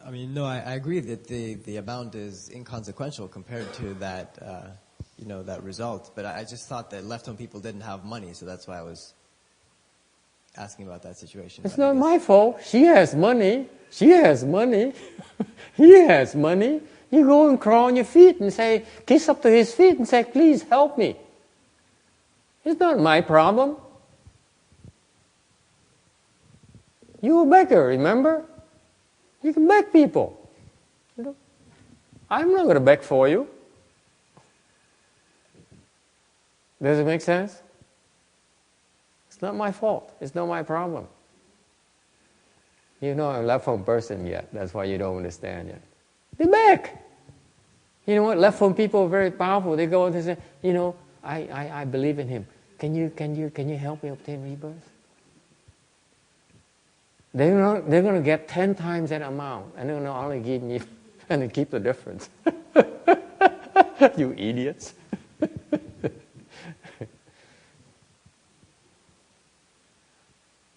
I mean, no, I agree that the amount is inconsequential compared to that, that result. But I just thought that left-home people didn't have money, so that's why I was asking about that situation. It's not my fault. She has money. She has money. He has money. You go and crawl on your feet and say, kiss up to his feet and say, please help me. It's not my problem. You're a beggar, remember? You can beg people. I'm not going to beg for you. Does it make sense? It's not my fault. It's not my problem. You're not a left-home person yet. That's why you don't understand yet. They beg. You know what? Left-home people are very powerful. They go and they say, I believe in him. Can you help me obtain rebirth? They're going to get 10 times that amount, and they're going to only give me, and they keep the difference. You idiots.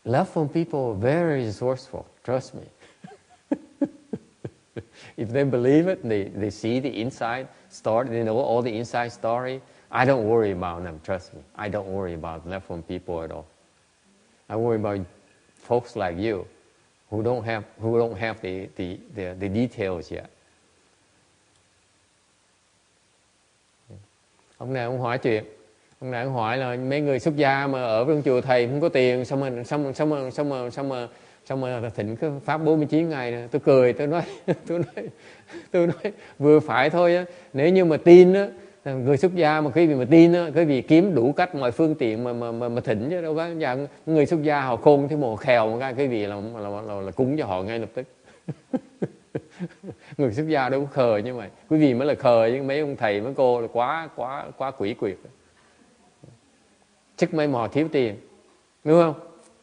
Left-home people are very resourceful. Trust me. If they believe it, they see the inside story, they know all the inside story. I don't worry about them, trust me. I don't worry about left-home people at all. I worry about folks like you who don't have the details yet. Ông này ông hỏi chuyện. Ông này ông hỏi là mấy người xuất gia mà ở trong chùa thầy không có tiền, xong mà thịnh cái pháp 49 ngày này. Tôi cười, tôi nói vừa phải thôi á. Nếu như mà tin á, người xuất gia mà quý vị mà tin á, quý vị kiếm đủ cách mọi phương tiện mà thịnh chứ đâu có. Người xuất gia họ khôn thế mà khèo một cái quý vị là cúng cho họ ngay lập tức. Người xuất gia đâu có khờ như vậy. Quý vị mới là khờ chứ mấy ông thầy mấy cô là quá quỷ quyệt. Chắc mấy mò thiếu tiền, đúng không?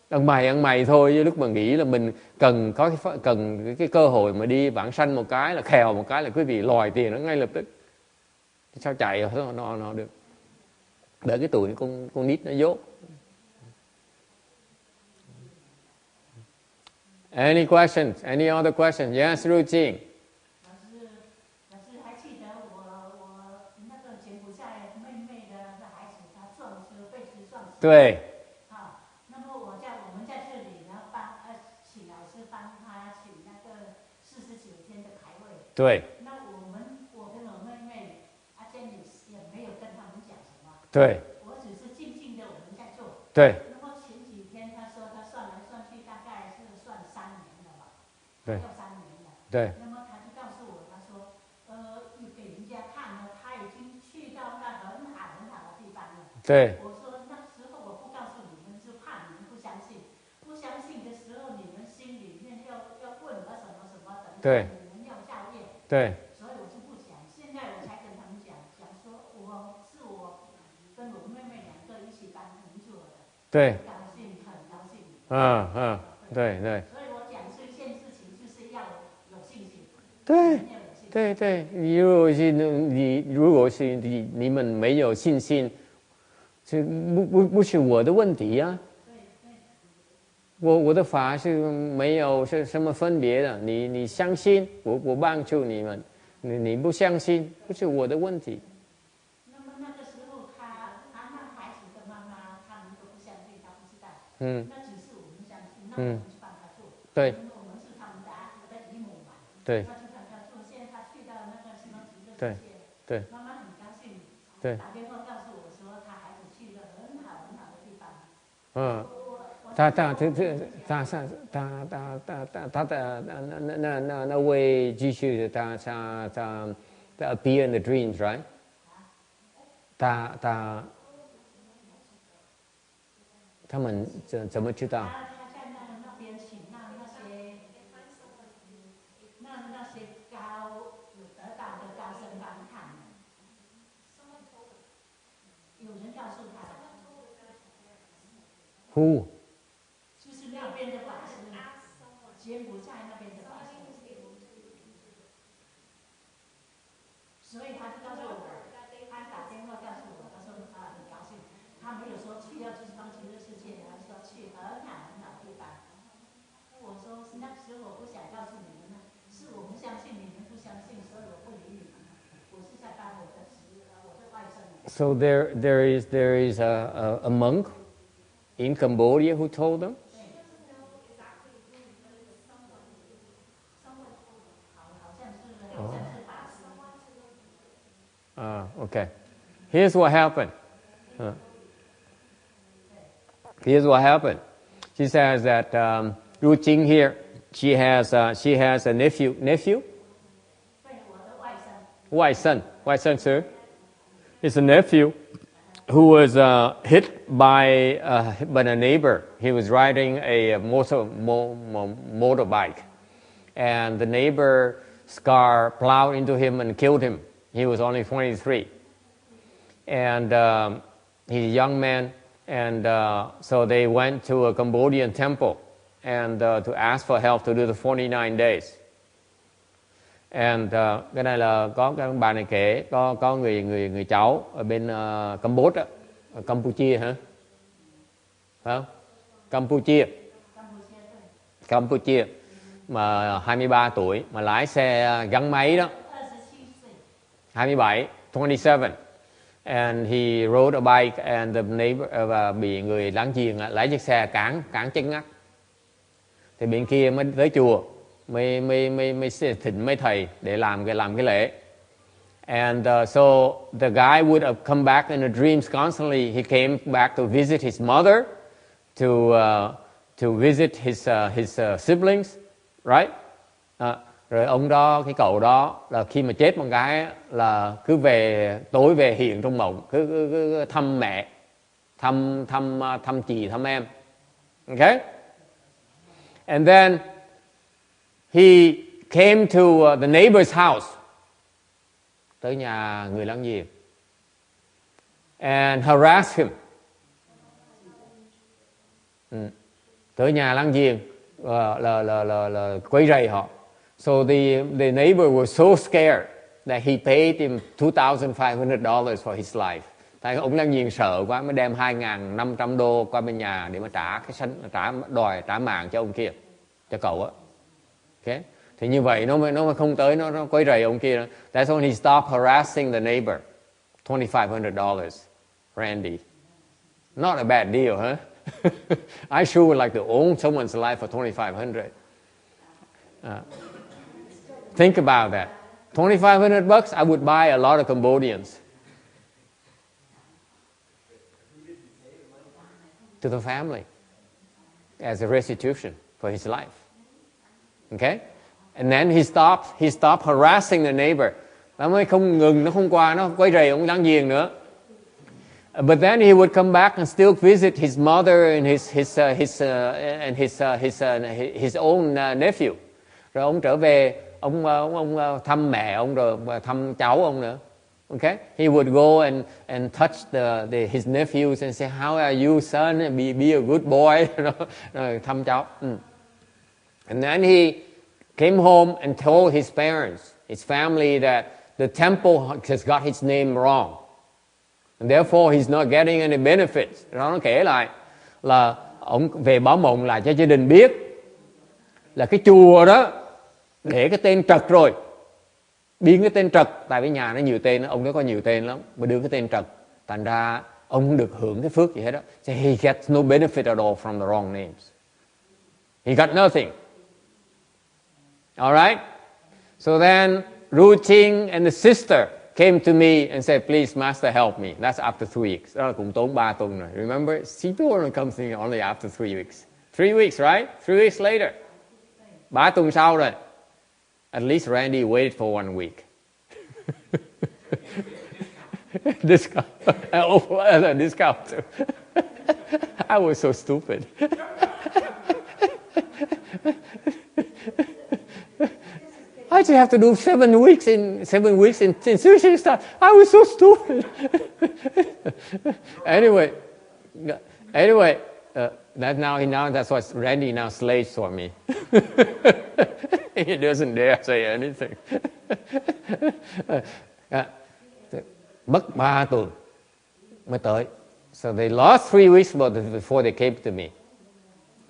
Ăn mày thôi, chứ lúc mà nghĩ là mình cần cái cơ hội mà đi vãng sanh một cái là khèo một cái là quý vị lòi tiền nó ngay lập tức. Sao chạy nó được? Đợi cái tuổi con nít nó dốt. Any questions? Any other questions? Yes, routine. 对。好，那么我们在这里呢，请老师帮他请那个49天的牌位。对。那我跟我妹妹阿珍也没有跟他们讲什么。对。我只是静静的我们在做。对。那么前几天他说他算来算去大概是算3年了吧？对。要3年了。对。那么他就告诉我，他说又给人家看了，他已经去到那很好很好的地方了。对。我说那时候我不告诉你们，就怕你们不相信。不相信的时候，你们心里面要问我什么什么等等，你们要校验。对。所以我就不讲，现在我才跟他们讲说，我跟我妹妹2个一起帮他们做的。对。很高兴，很高兴。对对。所以我讲这件事情就是要有信心。对。对对，如果是你们没有信心，是不是我的问题啊？我的法是没有是什么分别的，你相信我帮助你们，你不相信不是我的问题。那么那那只是我们相信，那我们去帮他做。对，因为我们是他们的姨母嘛，对，那去帮他做。现在他去到那个西方极乐世界，对，妈妈很高兴，对，打电话告诉我说，他孩子去了很好很好的地方。那位继续他 appear in the dreams, right? 他们怎么知道？他在那边请那些得道的高僧帮看，有人告诉他的。Who? 就是那边的法师，柬埔寨那边的法师，所以他就告诉我，他打电话告诉我，他说很高兴，他没有说去到西方极乐世界，他说去很好很好地方。我说那时候我不想告诉你们呢，是我们相信你们不相信，所以我不理你们。我是在帮我的外甥。So there is a monk in Cambodia who told them? Okay. Here's what happened. Here's what happened. She says that Ru Ching here, she has a nephew. White son, sir. It's a nephew who was hit by a neighbor. He was riding a motorbike, and the neighbor's car plowed into him and killed him. He was only 23, and he's a young man. And so they went to a Cambodian temple and to ask for help to do the 49 days. And cái này là có các bà này kể, có người cháu ở bên Campuchia, Campuchia hả? Phải không? Campuchia mà 23 tuổi mà lái xe gắn máy đó. 27. And he rode a bike and the neighbor và bị người láng giềng lái chiếc xe cản chân ngắt. Thì bên kia mới tới chùa, mới thỉnh mấy thầy để làm cái lễ. And so the guy would have come back in the dreams constantly. He came back to visit his mother, to visit his siblings, right? Rồi ông đó, cái cậu đó là khi mà chết một cái là cứ tối về hiện trong mộng, cứ thăm mẹ, thăm chị, thăm em. Okay? And then he came to the neighbor's house. Tới nhà người láng giềng. And harassed him. Tới nhà láng giềng là quấy rầy họ. So the neighbor was so scared that he paid him $2,500 for his life. Tại ông láng giềng sợ quá mới đem $2,500 qua bên nhà để mà trả mạng cho ông kia, cho cậu á. Okay? Thì như vậy nó mới không tới, nó quấy rầy ông kia. That's when he stopped harassing the neighbor. $2,500, Randy. Not a bad deal, huh? I sure would like to own someone's life for $2,500. Think about that. $2,500, I would buy a lot of Cambodians. To the family. As a restitution for his life. Okay? And then he stopped harassing the neighbor. Nó mới không ngừng, nó không qua, nó quấy rầy ông láng giềng nữa. But then he would come back and still visit his mother and his own nephew. Rồi ông trở về, ông thăm mẹ ông rồi thăm cháu ông nữa. Okay? He would go and touch his nephews and say, "How are you, son? Be a good boy." Rồi thăm cháu. And then he came home and told his parents, his family, that the temple has got his name wrong. And therefore he's not getting any benefits. Rồi nó kể lại là ông về báo mộng lại cho gia đình biết là cái chùa đó để cái tên trật rồi, biến cái tên trật, tại vì nhà nó nhiều tên, ông đó có nhiều tên lắm, mà đưa cái tên trật, thành ra ông không được hưởng cái phước gì hết đó. So he gets no benefit at all from the wrong names. He got nothing. All right? So then Ru Ching and the sister came to me and said, please, Master, help me. That's after 3 weeks. Đó là cũng tốn 3 tuần rồi. Remember, she only comes in only after 3 weeks. 3 weeks, right? 3 weeks later. 3 tuần sau rồi. At least Randy waited for 1 week. Discount. Discount too. I was so stupid. I just have to do 7 weeks in sushi stuff. I was so stupid. anyway, that's why Randy now slaves for me. He doesn't dare say anything. Mất 3 tuần mới tới. So they lost 3 weeks before they came to me.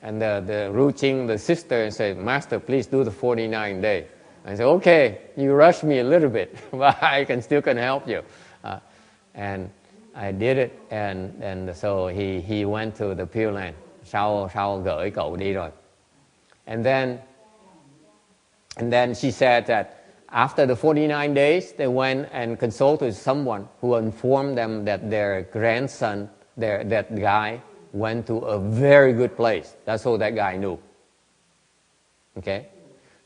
And the Ru Ching, the sister, said, Master, please do the 49 days. I said, okay, you rush me a little bit, but I still can help you. And I did it, and so he went to the Pureland. Sau gửi cậu đi rồi. And then she said that after the 49 days, they went and consulted someone who informed them that their grandson, that guy, went to a very good place. That's all that guy knew. Okay?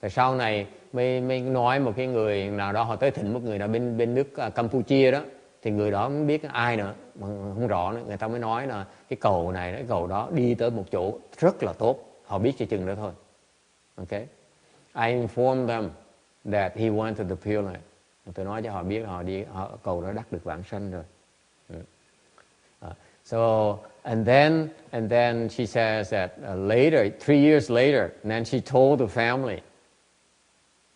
Rồi sau này mới nói một cái người nào đó, họ tới thỉnh một người nào bên nước Campuchia đó, thì người đó không biết ai nữa, không rõ nữa. Người ta mới nói là cái cầu này, cái cầu đó đi tới một chỗ rất là tốt, họ biết cho chừng đó thôi. Okay? I informed them that he went to the Pureland. Tôi nói cho họ biết cầu đó đắc được vãng sanh rồi. So and then she says that later, 3 years later, and then she told the family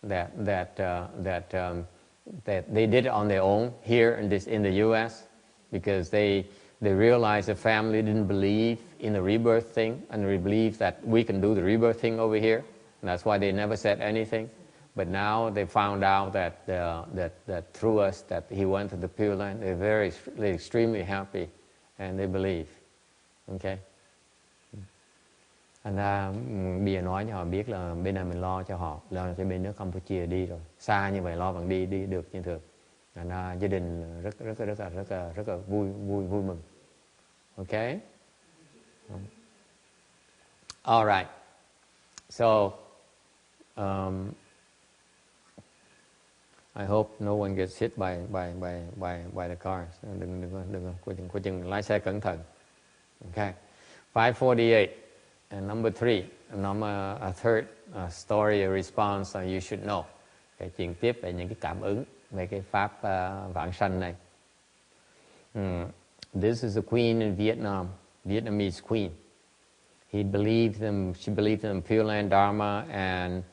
that they did it on their own here in the U.S. because they realized the family didn't believe in the rebirth thing, and they believed that we can do the rebirth thing over here. And that's why they never said anything. But now they found out that through us that he went to the Pureland. They're extremely happy, and they believe. Okay. Thành ra bây giờ nói cho họ biết là bên này mình lo cho họ, lo cho bên nước Campuchia đi rồi. Xa như vậy lo bằng đi được như thường. Thành ra gia đình rất là vui mừng. Okay. All right. So I hope no one gets hit by the cars. Đừng có chừng lái xe cẩn thận. Okay. 548. And number 3, a third story, a response you should know. Cái chuyện tiếp về những cái cảm ứng về cái pháp vãng sanh này. This is a queen in Vietnam, Vietnamese queen. She believed in Pureland Dharma and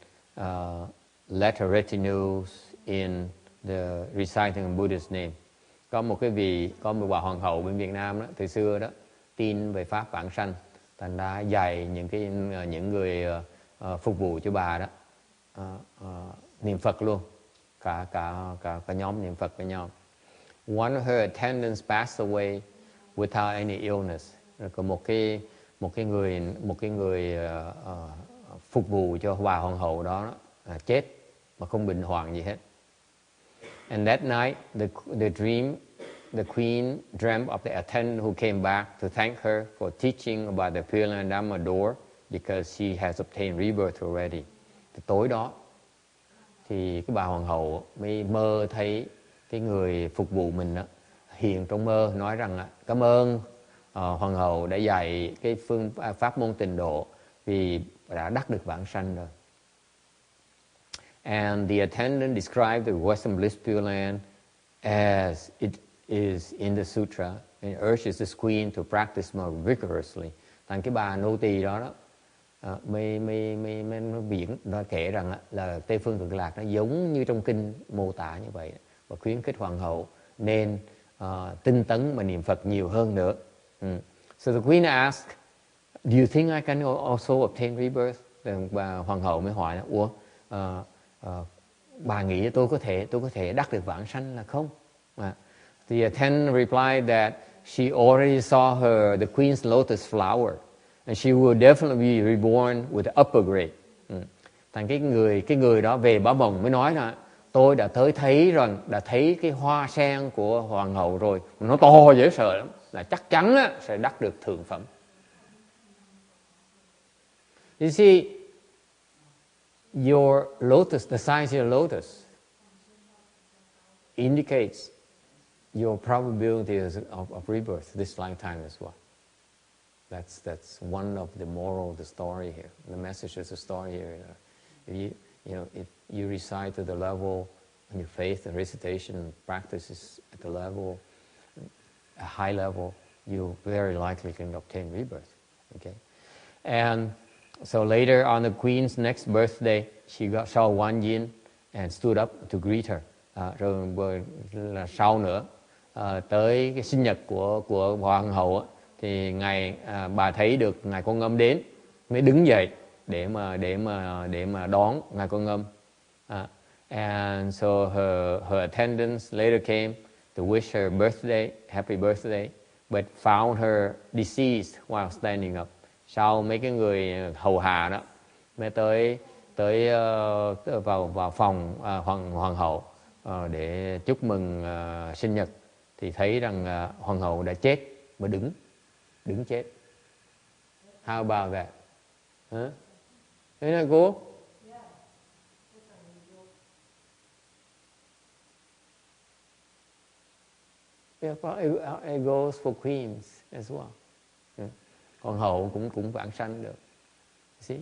led her retinues in the reciting Buddha's name. Có một bà hoàng hậu bên Việt Nam đó, từ xưa đó, tin về pháp vãng sanh. Thành ra dạy những người phục vụ cho bà đó niệm Phật luôn, cả nhóm niệm Phật với nhau. One of her attendants passed away without any illness. Rồi có một cái người phục vụ cho bà hoàng hậu đó chết mà không bệnh hoạn gì hết. And that night the queen dreamt of the attendant who came back to thank her for teaching about the Pureland Dharma door because she has obtained rebirth already. Thì tối đó thì cái bà hoàng hậu mới mơ thấy cái người phục vụ mình đó, hiện trong mơ nói rằng cảm ơn hoàng hậu đã dạy cái pháp môn tịnh độ vì đã đắc được vãng sanh rồi. And the attendant described the Western Bliss Pureland as it is in the sutra and urges the queen to practice more vigorously. Thành cái bà nô tỳ đó mới biển nó kể rằng là Tây phương Cực Lạc nó giống như trong kinh mô tả như vậy, và khuyến khích hoàng hậu nên tinh tấn mà niệm Phật nhiều hơn nữa. So the queen asked, "Do you think I can also obtain rebirth?" Bà hoàng hậu mới hỏi, bà nghĩ tôi có thể đắc được vãng sanh là không? The attendant replied that she already saw the queen's lotus flower, and she will definitely be reborn with the upper grade. Thành cái người đó về Bá Bồng mới nói là tôi đã đã thấy cái hoa sen của hoàng hậu rồi, nó to dễ sợ lắm, là chắc chắn sẽ đắc được thượng phẩm. You see, your lotus, the size of your lotus, indicates your probability of rebirth this lifetime as well. That's one of the moral of the story here. The message of the story here. If you recite to the level and your faith and recitation and practice is at the level, a high level, you very likely can obtain rebirth. Okay, and so later on the queen's next birthday, she saw Wan Yin and stood up to greet her. Rồi là sau nữa tới cái sinh nhật của hoàng hậu thì bà thấy được ngài Quan Âm đến, mới đứng dậy để mà đón ngài Quan Âm. And so her attendants later came to wish her birthday, happy birthday, but found her deceased while standing up. Sau mấy cái người hầu hạ đó mới tới vào phòng hoàng hậu để chúc mừng sinh nhật, thì thấy rằng hoàng hậu đã chết mà đứng chết. How about that? Huh? Isn't that cool? Yeah, it goes for queens as well. Hoàng hậu cũng vãng sanh được. See,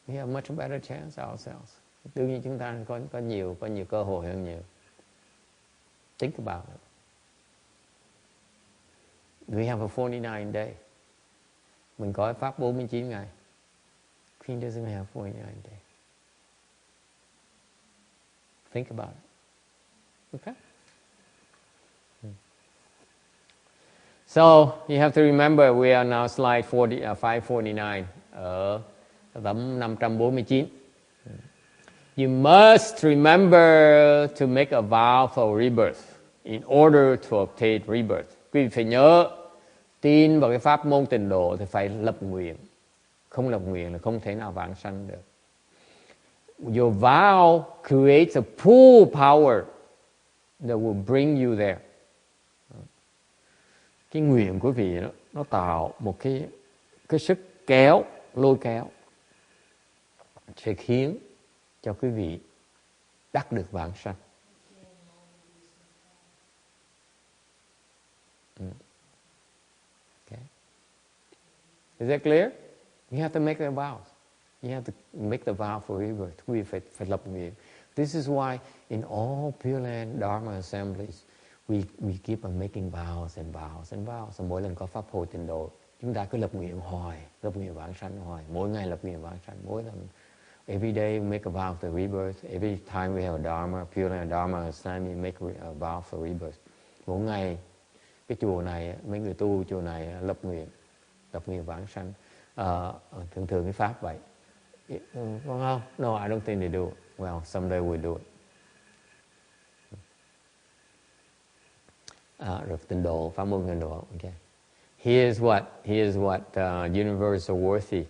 we have much better chance ourselves. Đương nhiên chúng ta có nhiều cơ hội hơn nhiều. Think about it. We have a 49 day. Mình có pháp 49 ngày. Queen doesn't have 49 day. Think about it. Okay? So, you have to remember we are now slide 549 ở tấm 549. You must remember to make a vow for rebirth in order to obtain rebirth. Quý vị phải nhớ, tin vào cái pháp môn tịnh độ thì phải lập nguyện. Không lập nguyện là không thể nào vãng sanh được. Your vow creates a pull power that will bring you there. Cái nguyện của quý vị đó, nó tạo một cái sức kéo, lôi kéo sẽ khiến cho quý vị đắc được vãng sanh. Okay. Is that clear? You have to make the vows. You have to make the vow for rebirth. Quý vị phải lập nguyện. This is why in all Pureland Dharma assemblies we keep on making vows and vows and vows. Mỗi lần có pháp hội tịnh độ, chúng ta cứ lập nguyện hoài, lập nguyện vãng sanh hoài. Mỗi ngày lập nguyện vãng sanh, mỗi lần. Every day we make a vow for rebirth. Every time we have a Dharma, Pureland Dharma assembly, we make a vow for rebirth. Mỗi ngày, cái chùa này, mấy người tu chùa này lập nguyện vãng sanh. Thường cái pháp vậy. Con không? No, I don't think they do it. Well, someday we'll do it. Rồi tịnh độ, pháp môn tịnh độ. Okay. Here's what Universal Worthy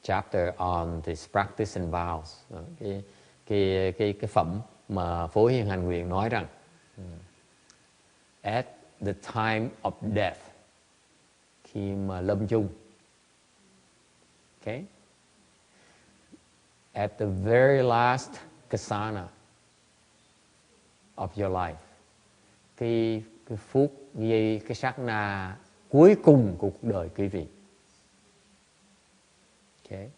chapter on this practice and vows. Cái phẩm mà Phối Hiền Hành Nguyện nói rằng at the time of death, khi mà lâm chung, okay, at the very last kasana of your life, cái phút giây, cái sát na cuối cùng của cuộc đời quý vị, okay,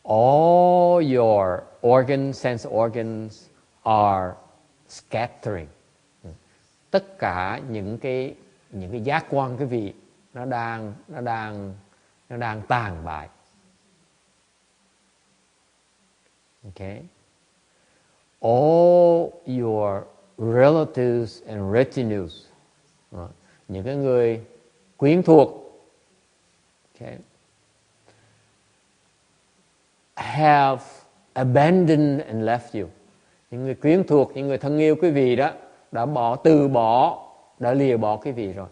all your sense organs are scattering. Tất cả những cái giác quan quý vị nó đang tàn bại. Okay. All your relatives and retinues, những cái người quyến thuộc, okay, have abandoned and left you. Những người quyến thuộc, những người thân yêu quý vị đó đã từ bỏ đã lìa bỏ quý vị rồi.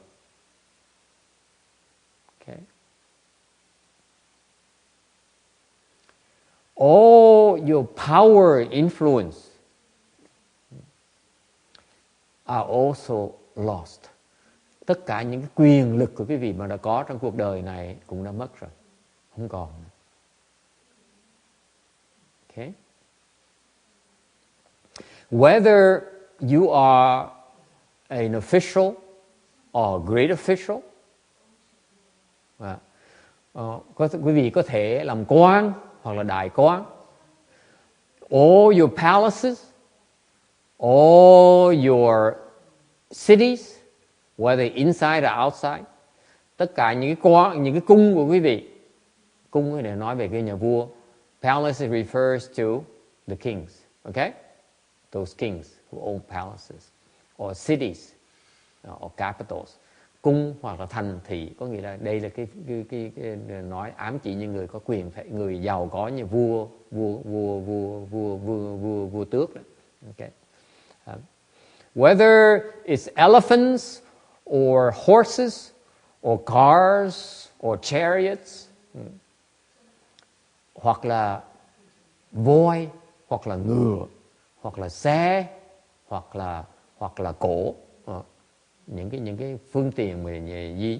Okay. All your power, influence are also lost. Tất cả những cái quyền lực của quý vị mà đã có trong cuộc đời này cũng đã mất rồi, không còn. Okay. Whether you are an official or a great official, quý vị có thể làm quan hoặc là đại quan. All your palaces, all your cities, whether inside or outside, tất cả những cái cung của quý vị. Cung để nói về cái nhà vua. Palace refers to the kings, okay? Those kings who own palaces, or cities, or capitals. Cung hoặc là thành thị, có nghĩa là đây là cái nói ám chỉ những người có quyền, người giàu có như vua tước đó. Okay. Whether it's elephants or horses or cars or chariots, hoặc là voi, hoặc là ngựa, hoặc là xe, hoặc là cổ, những cái phương tiện về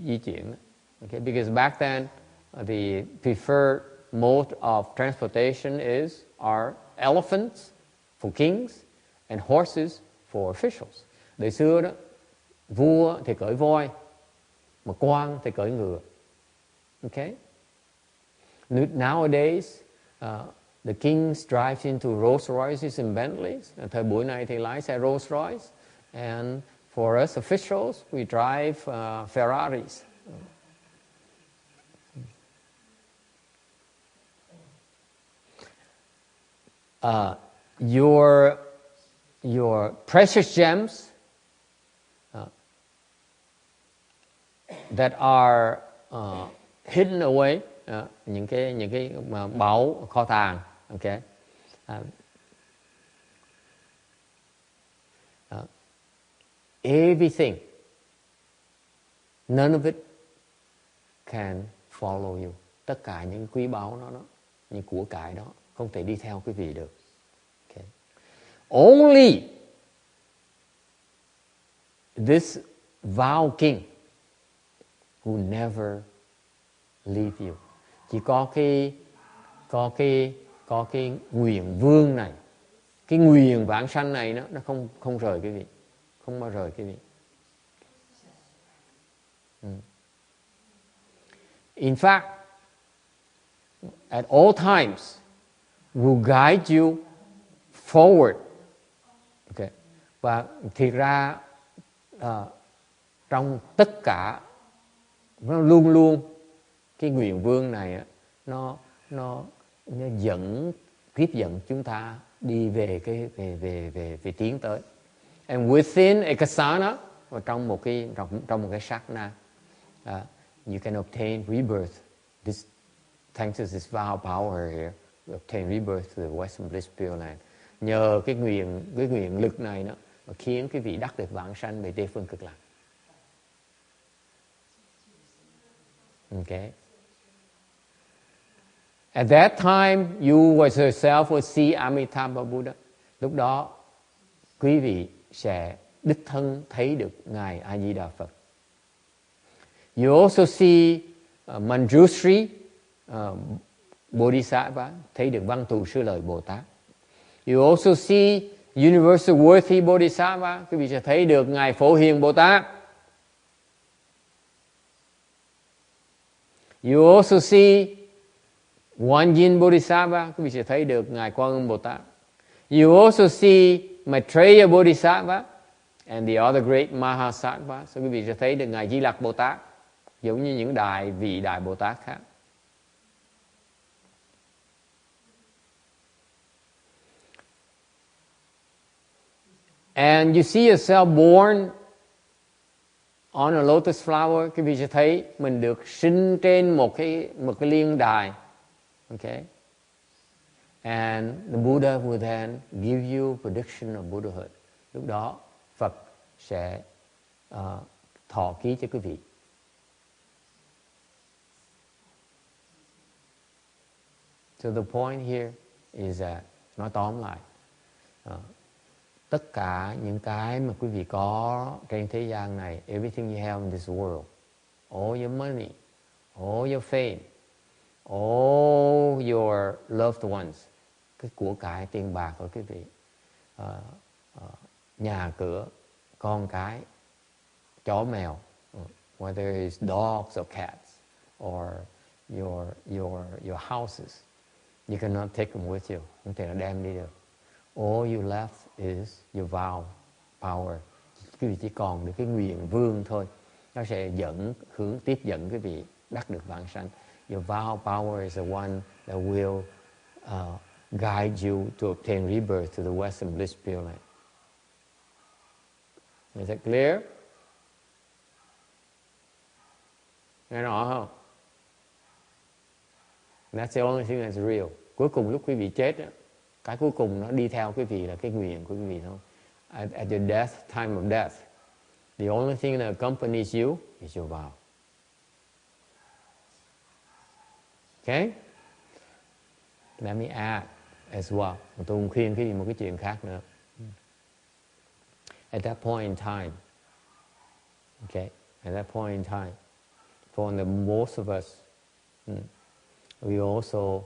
di chuyển. Okay, because back then the preferred mode of transportation are elephants for kings and horses for officials. Đời xưa đó, vua thì cưỡi voi, mà quan thì cưỡi ngựa. Okay. Nowadays, the kings drive into Rolls Royces and Bentleys. Thời buổi này thì lái xe Rolls Royce, and for us officials, we drive Ferraris. Your precious gems that are hidden away, những cái báu kho tàng, okay. Everything, none of it can follow you. Tất cả những quý báu đó, những của cải đó không thể đi theo quý vị được. Okay. Only this vow king who never leave you. Chỉ có cái nguyền vương này, cái nguyền vãng sanh này nó không rời quý vị, không bao rời quý vị. In fact, at all times will guide you forward. Okay. Và thiệt ra trong tất cả nó luôn luôn cái nguyền vương này nó tiếp dẫn chúng ta đi về tiến tới. And within a kasana, và trong một cái sát na, you can obtain rebirth. Thanks to this vow power here, we obtain rebirth to the Western Bliss Pureland. Nhờ cái nguyện lực này nó khiến cái vị đắc được vãng sanh về Tây phương cực lạc. Okay. At that time, you yourself will see Amitabha Buddha. Lúc đó, quý vị sẽ đích thân thấy được Ngài A Di Đà Phật. You also see Manjushri Bodhisattva, thấy được Văn Thù Sư Lợi Bồ Tát. You also see Universal Worthy Bodhisattva, quý vị sẽ thấy được Ngài Phổ Hiền Bồ Tát. You also see Wanjin Bodhisattva, quý vị sẽ thấy được Ngài Quan Âm Bồ Tát. You also see Maitreya Bodhisattva and the other great Mahasattva. So quý vị sẽ thấy được Ngài Di Lặc Bồ Tát, giống như những vị đại Bồ Tát khác. And you see yourself born on a lotus flower. Quý vị sẽ thấy mình được sinh trên một cái liên đài. Okay. And the Buddha will then give you prediction of Buddhahood. Lúc đó Phật sẽ thọ ký cho quý vị. So the point here is that, nói tóm lại, tất cả những cái mà quý vị có trên thế gian này, everything you have in this world, all your money, all your fame, all your loved ones, cái của cải tiền bạc của quý vị, nhà cửa, con cái, chó mèo, whether it's dogs or cats, or your houses, you cannot take them with you, không thể là đem đi được. All you left is your vow power. Quý vị chỉ còn được cái nguyện vương thôi. Nó sẽ tiếp dẫn quý vị đắc được vãng sanh. Your vow power is the one that will guide you to obtain rebirth to the Western Bliss Pureland. Is that clear? Nghe rõ không? That's the only thing that's real. Cuối cùng lúc quý vị chết đó, cái cuối cùng nó đi theo quý vị là cái nguyện của quý vị thôi. At your death, time of death, the only thing that accompanies you is your vow. Okay? Let me add as well. Tôi cũng khuyên quý vị một cái chuyện khác nữa. At that point in time, okay, at that point in time, for the most of us, we also,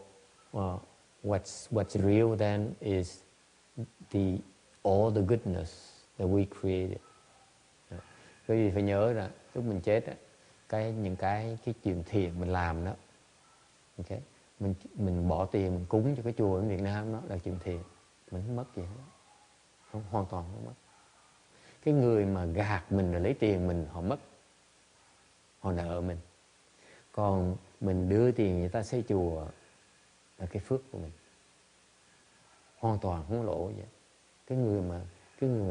what's real then is all the goodness that we created. Quý vị phải nhớ là lúc mình chết á, những cái chuyện thiện mình làm đó, okay, mình bỏ tiền mình cúng cho cái chùa ở Việt Nam đó là chuyện thiện, mình không mất gì hết, không, hoàn toàn không mất. Cái người mà gạt mình rồi lấy tiền mình, họ mất, họ nợ mình. Còn mình đưa tiền người ta xây chùa là cái phước của mình, hoàn toàn không lỗ gì. Cái người mà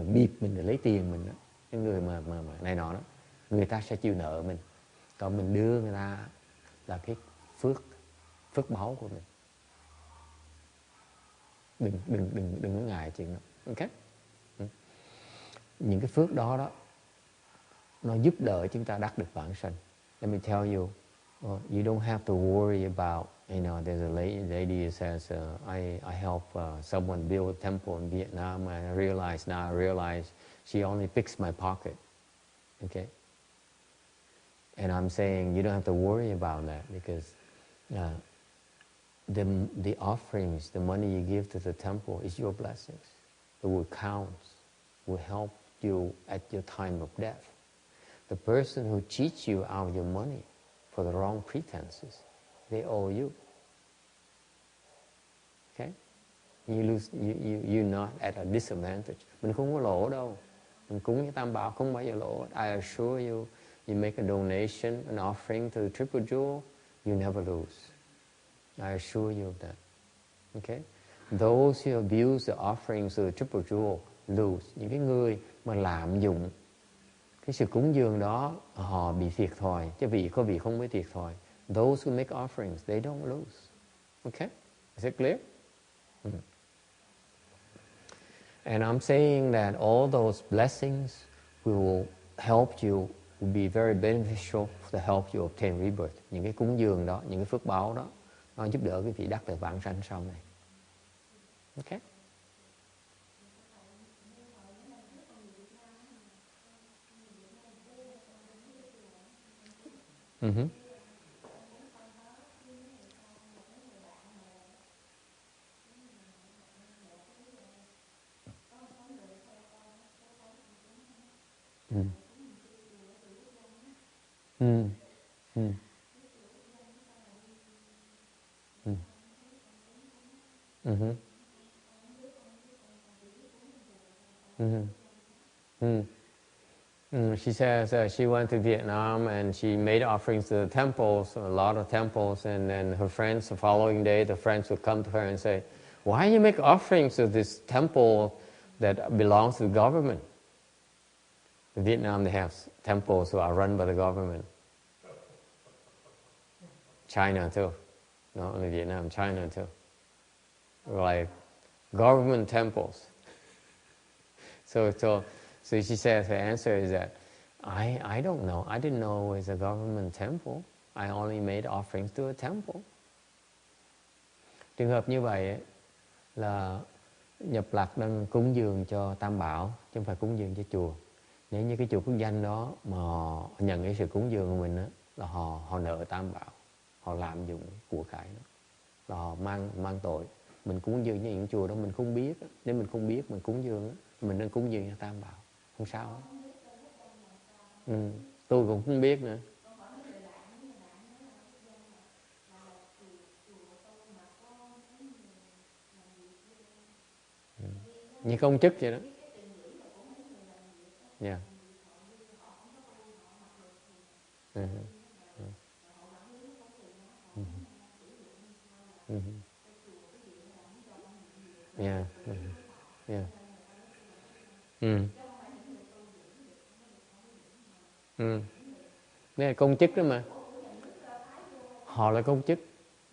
bịp mình để lấy tiền mình đó, cái người mà này nọ đó, người ta sẽ chịu nợ mình. Còn mình đưa người ta là cái phước báu của mình. Đừng có ngại chuyện đó. Ok? Những cái phước đó nó giúp đỡ chúng ta đắc được vãng sanh. Let me tell you, you don't have to worry about, there's a lady who says, I help someone build a temple in Vietnam, and I realize she only picks my pocket. Okay? And I'm saying you don't have to worry about that, because the offerings, the money you give to the temple is your blessings. It will count, will help you at your time of death. The person who cheats you out of your money for the wrong pretenses, they owe you. Okay? You lose, you're not at a disadvantage. Mình không có lỗ đâu. Mình cúng cái tam bảo không bao giờ lỗ. I assure you, you make a donation, an offering to the Triple Jewel, you never lose. I assure you of that. Okay? Those who abuse the offerings of the Triple Jewel lose. Những cái người mà lạm dụng cái sự cúng dường đó, họ bị thiệt thòi. Chứ có vị không mới thiệt thòi. Those who make offerings, they don't lose. Okay? Is it clear? And I'm saying that all those blessings will help you, will be very beneficial to help you obtain rebirth. Những cái cúng dường đó, những cái phước báo đó, nó giúp đỡ quý vị đắc được vãng sanh sau này. Okay? She says she went to Vietnam and she made offerings to the temples, a lot of temples, and then her friends, the following day, the friends would come to her and say, why you make offerings to this temple that belongs to the government? In Vietnam, they have temples who are run by the government. China too. Not only Vietnam, China too. Like government temples. So she says her answer is that I don't know. I didn't know it was a government temple. I only made offerings to a temple. Trường hợp như vậy là nhập lạc đang cúng dường cho Tam Bảo, chứ không phải cúng dường cho chùa. Nếu như cái chùa quốc danh đó mà họ nhận cái sự cúng dường của mình đó, là họ nợ Tam Bảo, họ lạm dụng của cải đó, là họ mang tội. Mình cúng dường cho những chùa đó mình không biết, nếu mình không biết mình cúng dường đó, mình nên cúng dường cho Tam Bảo, không sao đó. Tôi cũng không biết nữa. Như công chức vậy đó. Yeah. Yeah. Yeah. Đây là công chức đó mà. Họ là công chức.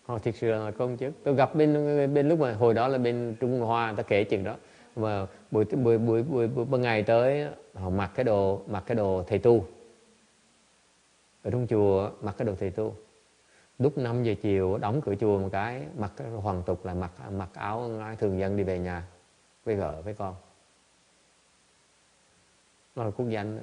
Họ thực sự là công chức. Tôi gặp bên lúc mà hồi đó là bên Trung Hoa, ta kể chuyện đó. Mà buổi ngày tới họ mặc cái đồ thầy tu. Ở trong chùa mặc cái đồ thầy tu. Lúc 5 giờ chiều đóng cửa chùa một cái, mặc cái hoàn tục là mặc áo thường dân đi về nhà với vợ với con. Nó là quốc danh đó.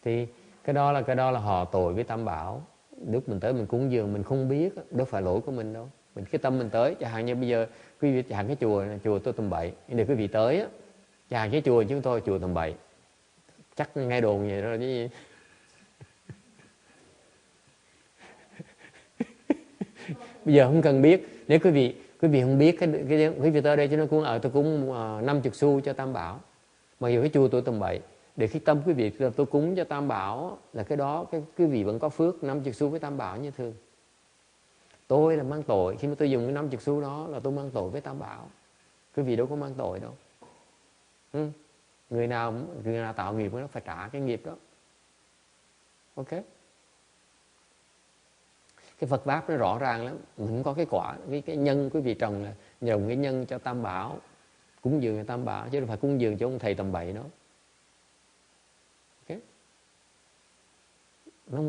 Thì cái đó là họ tội với Tam Bảo. Lúc mình tới mình cúng dường mình không biết, đâu phải lỗi của mình đâu. Mình cái tâm mình tới, chẳng hạn như bây giờ quý vị chẳng cái chùa tôi tầm bậy, nếu quý vị tới á, chẳng hạn cái chùa chúng tôi chùa tầm bậy, chắc nghe đồn vậy đó chứ gì. Bây giờ không cần biết, nếu quý vị không biết quý vị tới đây cho nó tôi cúng 50 xu cho Tam Bảo, mà giờ cái chùa tôi tầm bậy, để khi tâm quý vị tôi cúng cho Tam Bảo là cái đó quý vị vẫn có phước 50 xu với Tam Bảo như thường. Tôi là mang tội khi mà tôi dùng cái 50 xu đó là tôi mang tội với Tam Bảo. Quý vị đâu có mang tội đâu. Người nào tạo nghiệp nó phải trả cái nghiệp đó. Ok. Cái Phật pháp nó rõ ràng lắm. Mình không có cái quả, cái nhân quý vị trồng là dùng cái nhân cho Tam Bảo, cúng dường cho Tam Bảo, chứ không phải cúng dường cho ông thầy tầm bậy đó. Ok. Nó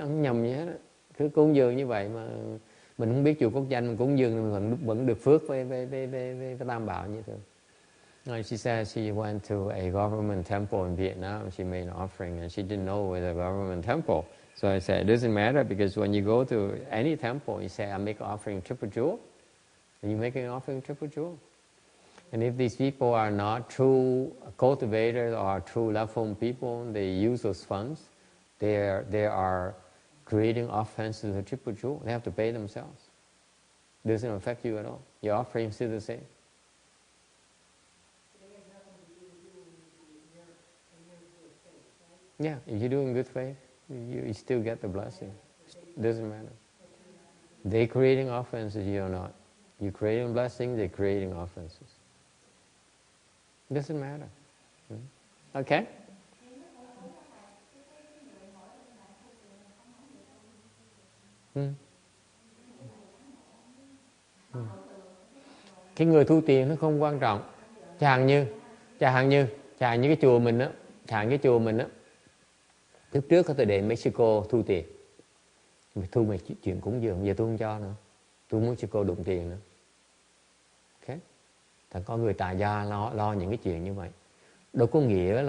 nhầm như thế đó. Cứ cúng dường như vậy mà mình không biết chùa quốc danh, mình cúng dường mình vẫn được phước với Tam Bảo như thế. She said she went to a government temple in Vietnam. She made an offering and she didn't know it was a government temple. So I said, it doesn't matter because when you go to any temple, you say, I make an offering triple jewel. And you make an offering triple jewel. And if these people are not true cultivators or true love-home people, they use those funds, they are creating offense to the triple jewel. They have to pay themselves. It doesn't affect you at all. Your offering is still the same. Yeah, if you do in good faith, you still get the blessing. It doesn't matter. They're creating offenses, you are not. You're creating blessings, they're creating offenses. It doesn't matter. Okay? Cái người thu tiền nó không quan trọng. Chẳng hạn như cái chùa mình á, lúc trước tôi đến Mexico thu tiền, thu mấy chuyện cúng dường, giờ tôi không cho nữa, tôi muốn Mexico đụng tiền nữa. Ok, thằng có người tài gia lo những cái chuyện như vậy, đâu có nghĩa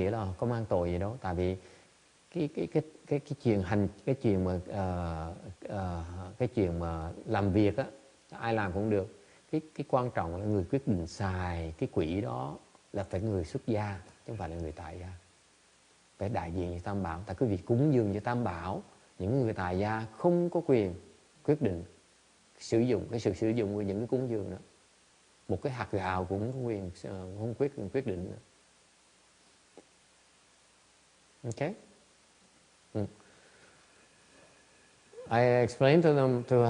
là có mang tội gì đâu, tại vì cái chuyện mà làm việc á, ai làm cũng được. Cái quan trọng là người quyết định xài cái quỹ đó là phải người xuất gia, chứ không phải là người tại gia. Phải đại diện cho Tam Bảo. Tại quý vị cúng dường cho Tam Bảo, những người tại gia không có quyền quyết định sử dụng của những cái cúng dường đó. Một cái hạt gạo cũng có quyền không quyết định nữa. Okay? I explained to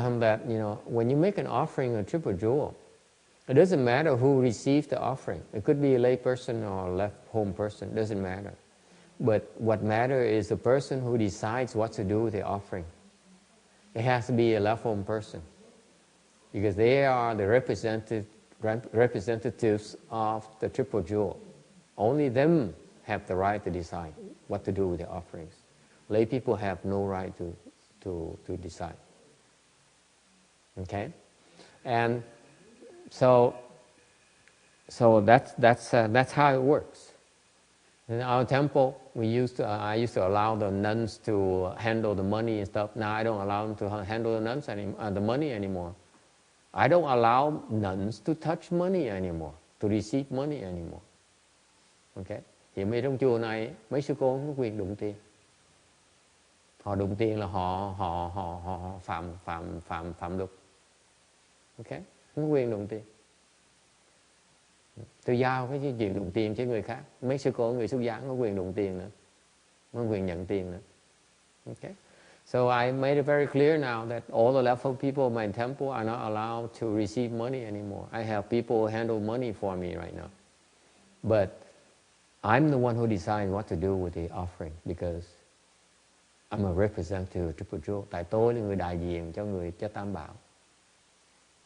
him that, when you make an offering a triple jewel, it doesn't matter who received the offering. It could be a lay person or a left home person. It doesn't matter. But what matters is the person who decides what to do with the offering. It has to be a left home person, because they are the representative representatives of the triple jewel. Only them have the right to decide what to do with the offerings. Lay people have no right to decide. Okay, and so that's how it works. In our temple, I used to allow the nuns to handle the money and stuff. Now I don't allow them to handle the money anymore. I don't allow nuns to touch money anymore, to receive money anymore. Okay? Hiện nay trong chùa này mấy sư cô không có quyền đụng tiền. Họ đụng tiền là họ phạm luật. Okay? Không có quyền đụng tiền. Tôi giao cái chuyện đụng tiền cho người khác. Mấy sư cô người xuất gia không có quyền đụng tiền nữa, không có quyền nhận tiền nữa. Okay? So I made it very clear now that all the level people in my temple are not allowed to receive money anymore. I have people handle money for me right now. But I'm the one who decides what to do with the offering because I'm a representative of Triple Jewel. Tại tôi là người đại diện cho Tam Bảo.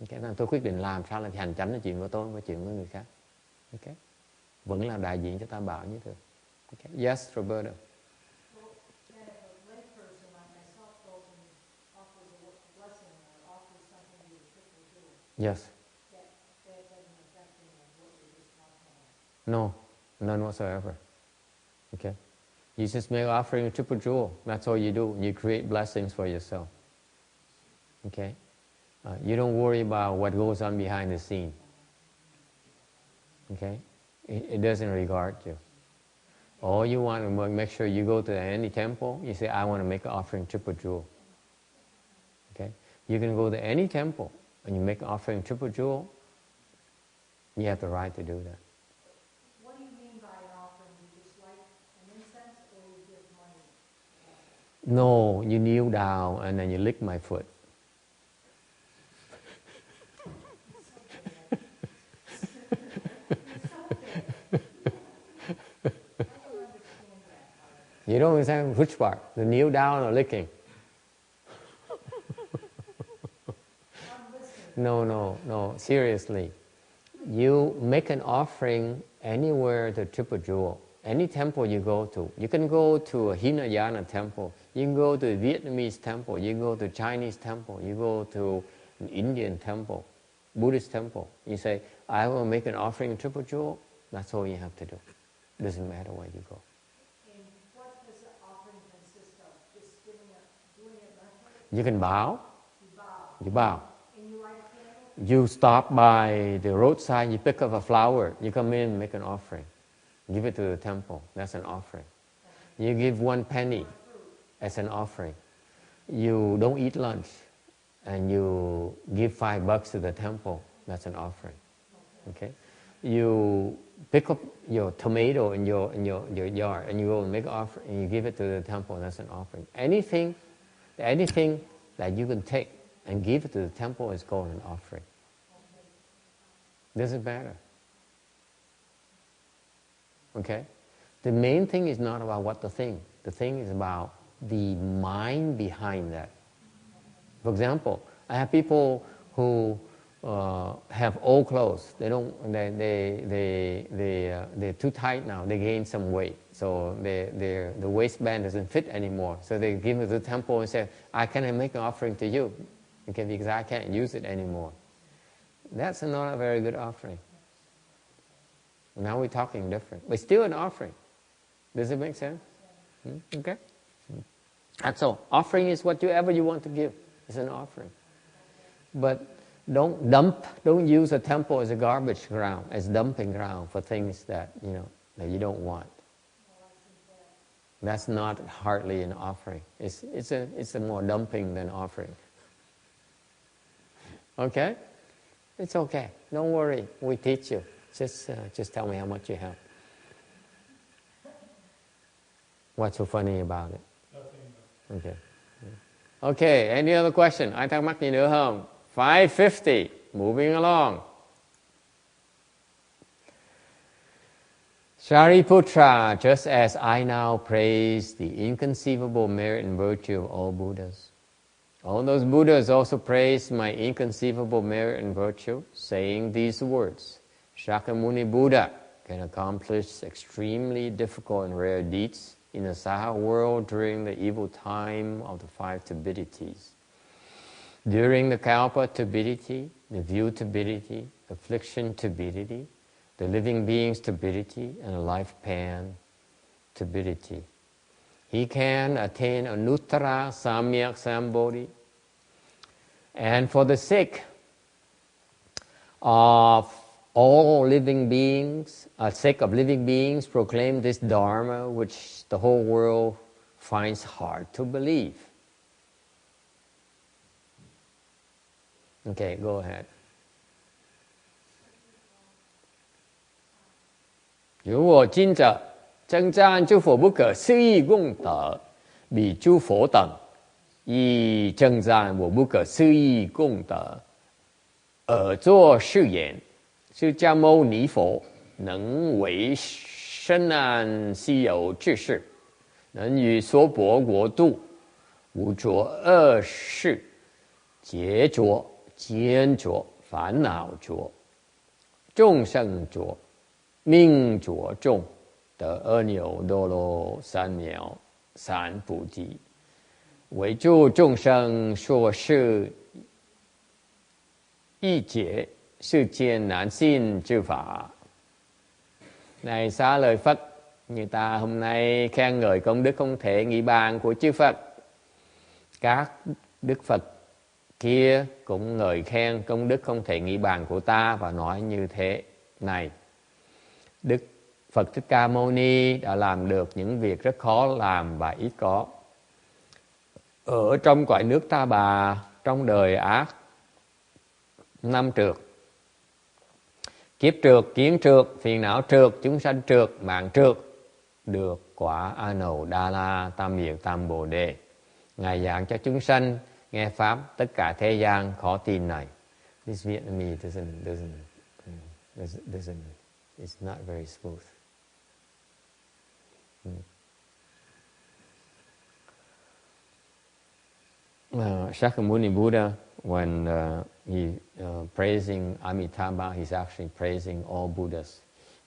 Okay? Nên tôi quyết định làm sao là hành chánh là chuyện của tôi, không phải chuyện của người khác. Okay? Vẫn là đại diện cho Tam Bảo như thường. Okay? Yes, Roberta. Yes. No, none whatsoever. Okay? You just make offering a triple jewel. That's all you do. You create blessings for yourself. Okay? You don't worry about what goes on behind the scene. Okay? It doesn't regard you. All you want to make sure you go to any temple, you say, I want to make an offering triple jewel. Okay? You can go to any temple and you make an offering triple jewel, you have the right to do that. What do you mean by an offering? You just light an incense or you give money? No, you kneel down and then you lick my foot. You don't understand which part? The kneel down or licking? No, seriously. You make an offering anywhere to Triple Jewel. Any temple you go to. You can go to a Hinayana temple. You can go to a Vietnamese temple. You can go to a Chinese temple. You go to an Indian temple, Buddhist temple. You say, I will make an offering to Triple Jewel. That's all you have to do. It doesn't matter where you go. And what does the offering consist of? Just doing it naturally? You can bow. You bow. And you light a candle? You stop by the roadside, you pick up a flower, you come in and make an offering. Give it to the temple, that's an offering. You give 1 penny as an offering. You don't eat lunch and you give $5 to the temple, that's an offering. Okay? You pick up your tomato in your yard and you go and make an offering and you give it to the temple, that's an offering. Anything that you can take and give it to the temple is called an offering. Doesn't matter. Okay? The main thing is not about what the thing. The thing is about the mind behind that. For example, I have people who have old clothes. They're too tight now. They gain some weight, so the waistband doesn't fit anymore. So they give it to the temple and say, "Can I make an offering to you?" Okay, because I can't use it anymore. That's not a very good offering. Now we're talking different, but still an offering. Does it make sense? Okay. That's all. Offering is whatever you want to give. It's an offering. But don't use a temple as a garbage ground, as dumping ground for things that you don't want. That's not hardly an offering. It's a more dumping than offering. Okay? It's okay. Don't worry. We teach you. Just tell me how much you have. What's so funny about it? Nothing. Okay. Okay, any other question? Ai thắc mắc gì nữa không? 550. Moving along. Shariputra, just as I now praise the inconceivable merit and virtue of all Buddhas, All those Buddhas also praised my inconceivable merit and virtue, saying these words: Shakyamuni Buddha can accomplish extremely difficult and rare deeds in the Saha world during the evil time of the 5 turbidities. During the Kalpa turbidity, the view turbidity, affliction turbidity, the living beings turbidity, and the lifespan turbidity. He can attain Anuttara Samyak Sambodhi. And for the sake of all living beings, sake of living beings, proclaim this Dharma which the whole world finds hard to believe. Okay, go ahead. 如我今者征赞诸佛不可思议功德，彼诸佛等亦征赞我不可思议功德，而作是言：释迦牟尼佛能为深谙稀有之事，能于娑婆国度无着恶事、劫着、坚着、烦恼着、众生着、命着众，得阿耨多罗三藐三菩提，为诸众生说是一解世间难信之法. Này xá lời Phật, như ta hôm nay khen ngợi công đức không thể nghĩ bàn của chư Phật. Các Đức Phật kia cũng ngợi khen công đức không thể nghĩ bàn của ta và nói như thế này: Đức Phật Thích Ca Mâu Ni đã làm được những việc rất khó làm và ít có. Ở trong cõi nước Ta Bà, trong đời ác, năm trượt, kiếp trượt, kiến trượt, phiền não trượt, chúng sanh trượt, mạng trượt, được quả A Nầu Đa La Tam Miệng Tam Bồ Đề. Ngài giảng cho chúng sanh nghe pháp tất cả thế gian khó tin này. This Vietnamese doesn't it's not very smooth. Shakyamuni Buddha, when he praising Amitabha, he's actually praising all Buddhas.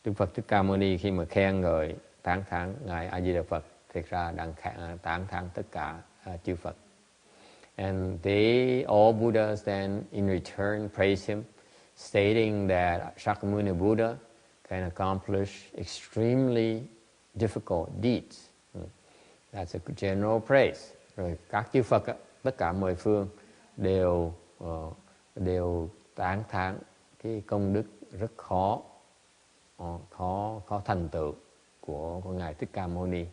Đức Phật Thích Ca Mâu Ni khi mà khen ngợi tán thán ngài A Di Đà Phật, thực ra đang tán thán tất cả chư Phật. And all Buddhas then in return praise him, stating that Shakyamuni Buddha can accomplish extremely difficult deeds. That's a general praise. Rồi các chư Phật, tất cả mười phương đều tán thán cái công đức rất khó thành tựu của ngài Thích Ca Mâu Ni.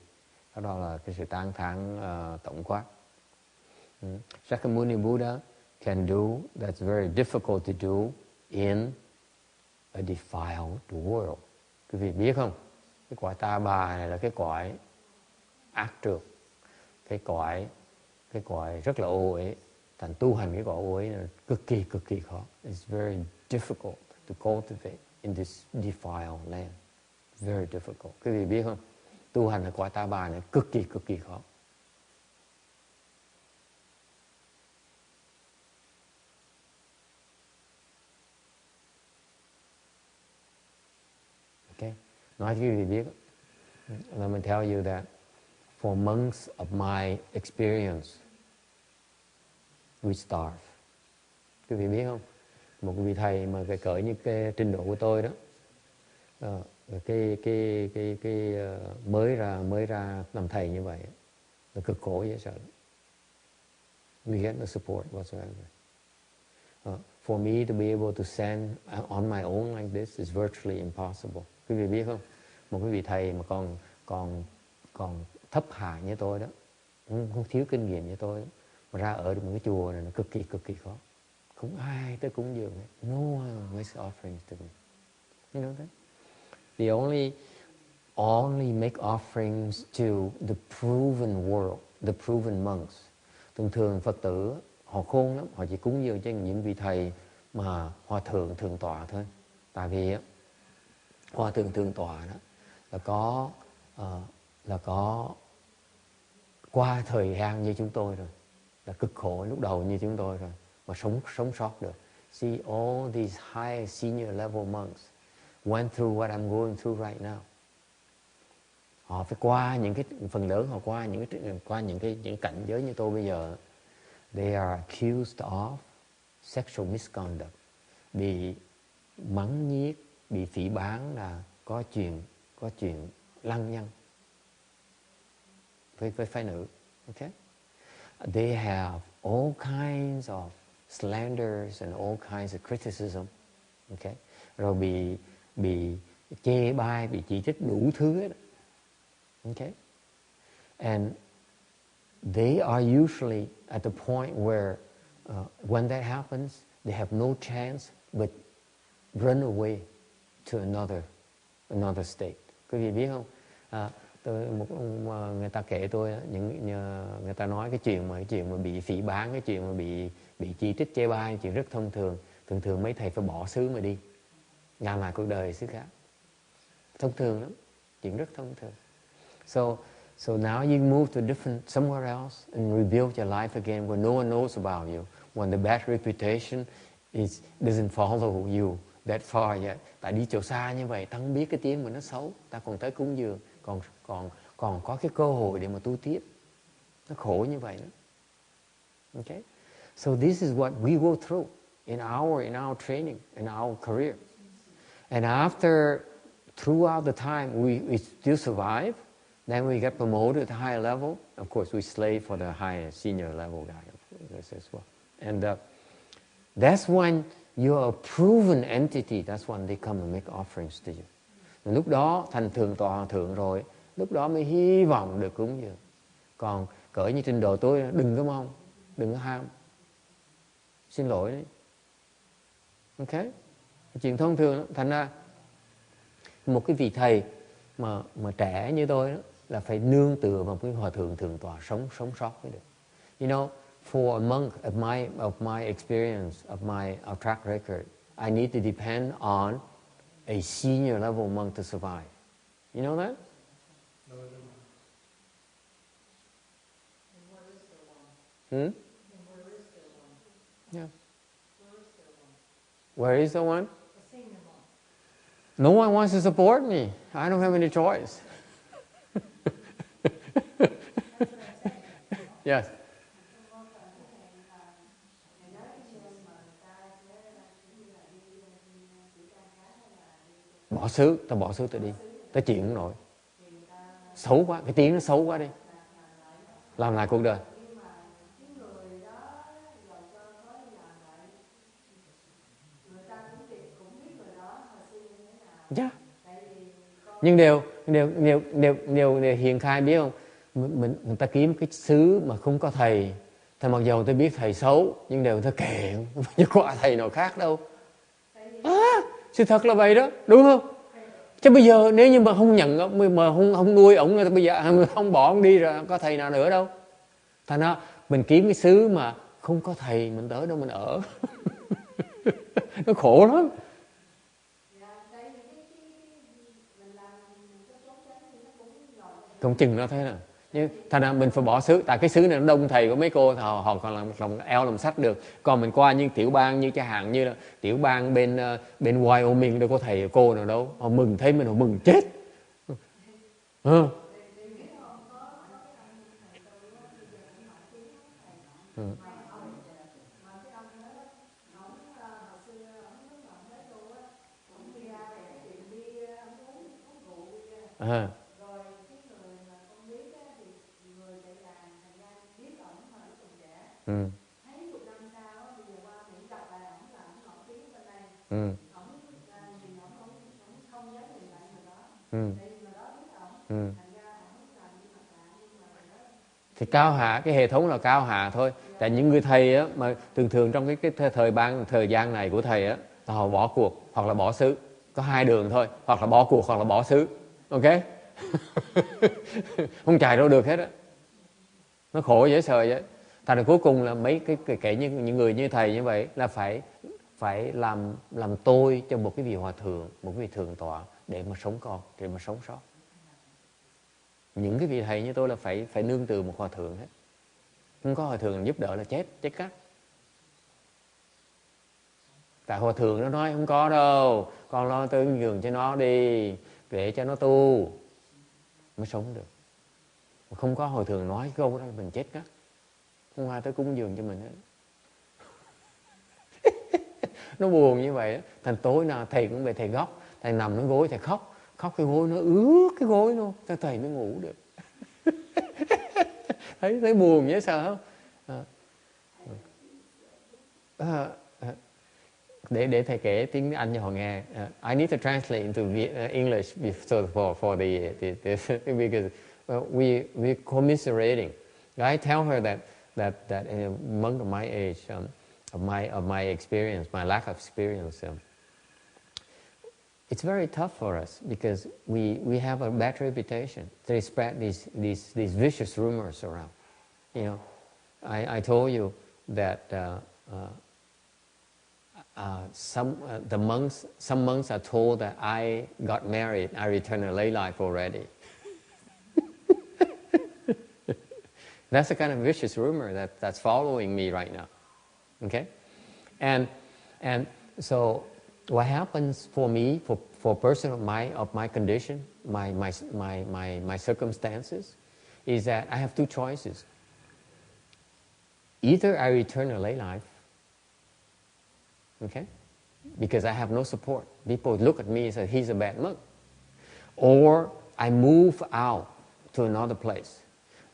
Đó là cái sự tán thán tổng quát. Shakyamuni Buddha can do that's very difficult to do in a defiled world. Quý vị biết không? Cái cõi Ta Bà này là cái cõi ác trượt, cái cõi rất là ô uế. Thành tu hành cái cõi ô uế là cực kỳ khó. It's very difficult to cultivate in this defiled land. Very difficult. Quý vị biết không? Tu hành ở cõi Ta Bà này cực kỳ khó. Okay. Nói cho quý vị biết. Let me tell you that for months of my experience, we starve. Quý vị biết không? Một vị thầy mà cỡ như cái trình độ của tôi đó, mới ra làm thầy như vậy, là cực khổ dễ sợ. We get no support whatsoever. For me to be able to send on my own like this is virtually impossible. Quý vị biết không? Một cái vị thầy mà còn thấp hạ như tôi đó, không thiếu kinh nghiệm như tôi đó, mà ra ở được một cái chùa này nó cực kỳ khó. Không ai tới cúng dường hết. No one makes offerings to me. You know that? They only make offerings to the proven world, the proven monks. Thường Phật tử họ khôn lắm, họ chỉ cúng dường cho những vị thầy mà hòa thượng thượng tọa thôi. Tại vì hòa thượng thượng tọa đó là có qua thời gian như chúng tôi rồi. là cực khổ lúc đầu như chúng tôi rồi, mà sống sót được. See, all these high senior level monks went through what I'm going through right now. Họ phải qua những cái phần lớn, họ qua những cảnh giới như tôi bây giờ. They are accused of sexual misconduct, bị mắng nhiếc, bị phỉ báng là có chuyện lăng nhăng với phái nữ. Okay? They have all kinds of slanders and all kinds of criticism. Okay? Rồi bị chê bai, bị chỉ trích đủ thứ hết. Okay? And they are usually at the point where when that happens, they have no chance but run away to another state. Quý vị biết không? Người ta kể tôi, người ta nói cái chuyện mà bị phỉ báng, cái chuyện mà bị chỉ trích chê bai, chuyện rất thông thường. Thường mấy thầy phải bỏ xứ mà đi, làm lại cuộc đời xứ khác. Thông thường lắm, chuyện rất thông thường. So now you move to somewhere else and rebuild your life again where no one knows about you. When the bad reputation doesn't follow you that far yet. Tại đi chỗ xa như vậy, ta không biết cái tiếng mà nó xấu, ta còn tới cúng dường, còn có cái cơ hội để mà tu tiếp. Nó khổ như vậy đó. Okay? So this is what we go through in our training, in our career. And throughout the time, we still survive. Then we get promoted to higher level. Of course, we slave for the higher senior level guy as well. And that's when you're a proven entity. That's when they come and make offerings to you. And lúc đó thành thượng tọa hòa thượng rồi, lúc đó mới hy vọng được cúng dường. Còn cỡ như trình độ tôi, đừng có mong, đừng có ham. Xin lỗi đấy. Ok? Chuyện thông thường đó. Thành ra một cái vị thầy mà trẻ như tôi đó, là phải nương tựa vào cái hòa thượng thượng tọa sống sót mới được. You know, for a monk of my experience, of our track record, I need to depend on a senior level monk to survive. You know that? Yeah. Where is the one? No one wants to support me. I don't have any choice. Yes. Bỏ xứ, tao bỏ xứ tao đi. Tao chịu không nổi. Xấu quá, cái tiếng nó xấu quá đi. Làm lại cuộc đời. Yeah. Nhưng điều hiền khai biết không? Người ta kiếm cái xứ mà không có thầy. Thì mặc dù người ta biết thầy xấu, nhưng đều người ta kệ, chứ có thầy nào khác đâu. Sự thật là vậy đó, đúng không? Chứ bây giờ nếu như mà không nhận, mà không nuôi ổng, người ta bây giờ không bỏ ổng đi rồi, có thầy nào nữa đâu. Thành ra mình kiếm cái xứ mà không có thầy, mình tới đâu mình ở. Nó khổ lắm. Không chừng nó thế nào. Nhưng thành ra mình phải bỏ xứ. Tại cái xứ này nó đông thầy của mấy cô, họ còn làm eo làm sách được. Còn mình qua những tiểu bang như chẳng hạn như là tiểu bang bên Wyoming đâu có thầy cô nào đâu. Họ mừng thấy mình, họ mừng chết. Thì cao hạ, cái hệ thống là cao hạ thôi. Tại những người thầy á, mà thường trong cái thời gian này của thầy á, họ bỏ cuộc hoặc là bỏ xứ. Có hai đường thôi, hoặc là bỏ cuộc hoặc là bỏ xứ. Ok? Không chạy đâu được hết á. Nó khổ dễ sợ vậy. Thành ra cuối cùng là mấy kể như những người như thầy như vậy là phải làm tôi cho một cái vị hòa thượng, một cái vị thượng tọa để mà sống sót. Những cái vị thầy như tôi là phải nương tựa một hòa thượng hết. Không có hòa thượng giúp đỡ là chết cắt. Tại hòa thượng nó nói không có đâu, con lo tương nhường cho nó đi, để cho nó tu mới sống được. Không có hòa thượng nói câu đó mình chết cắt. Không ai tới cúng dường cho mình hết. Nó buồn như vậy đó. Thành tối nào thầy cũng về thầy góc, thầy nằm nó gối thầy khóc cái gối nó ướt cái gối luôn, thầy mới ngủ được. thấy buồn vậy sao không? Để thầy kể tiếng Anh cho họ nghe. I need to translate into English for the because we commiserating. I tell her that a monk of my age, of my experience, my lack of experience, it's very tough for us because we have a bad reputation. They spread these vicious rumors around. You know, I told you that some monks are told that I got married, I returned to lay life already. That's the kind of vicious rumor that's following me right now. Okay, and so what happens for me, for a person of my condition, my circumstances, is that I have two choices. Either I return to lay life, okay, because I have no support. People look at me and say he's a bad monk, or I move out to another place.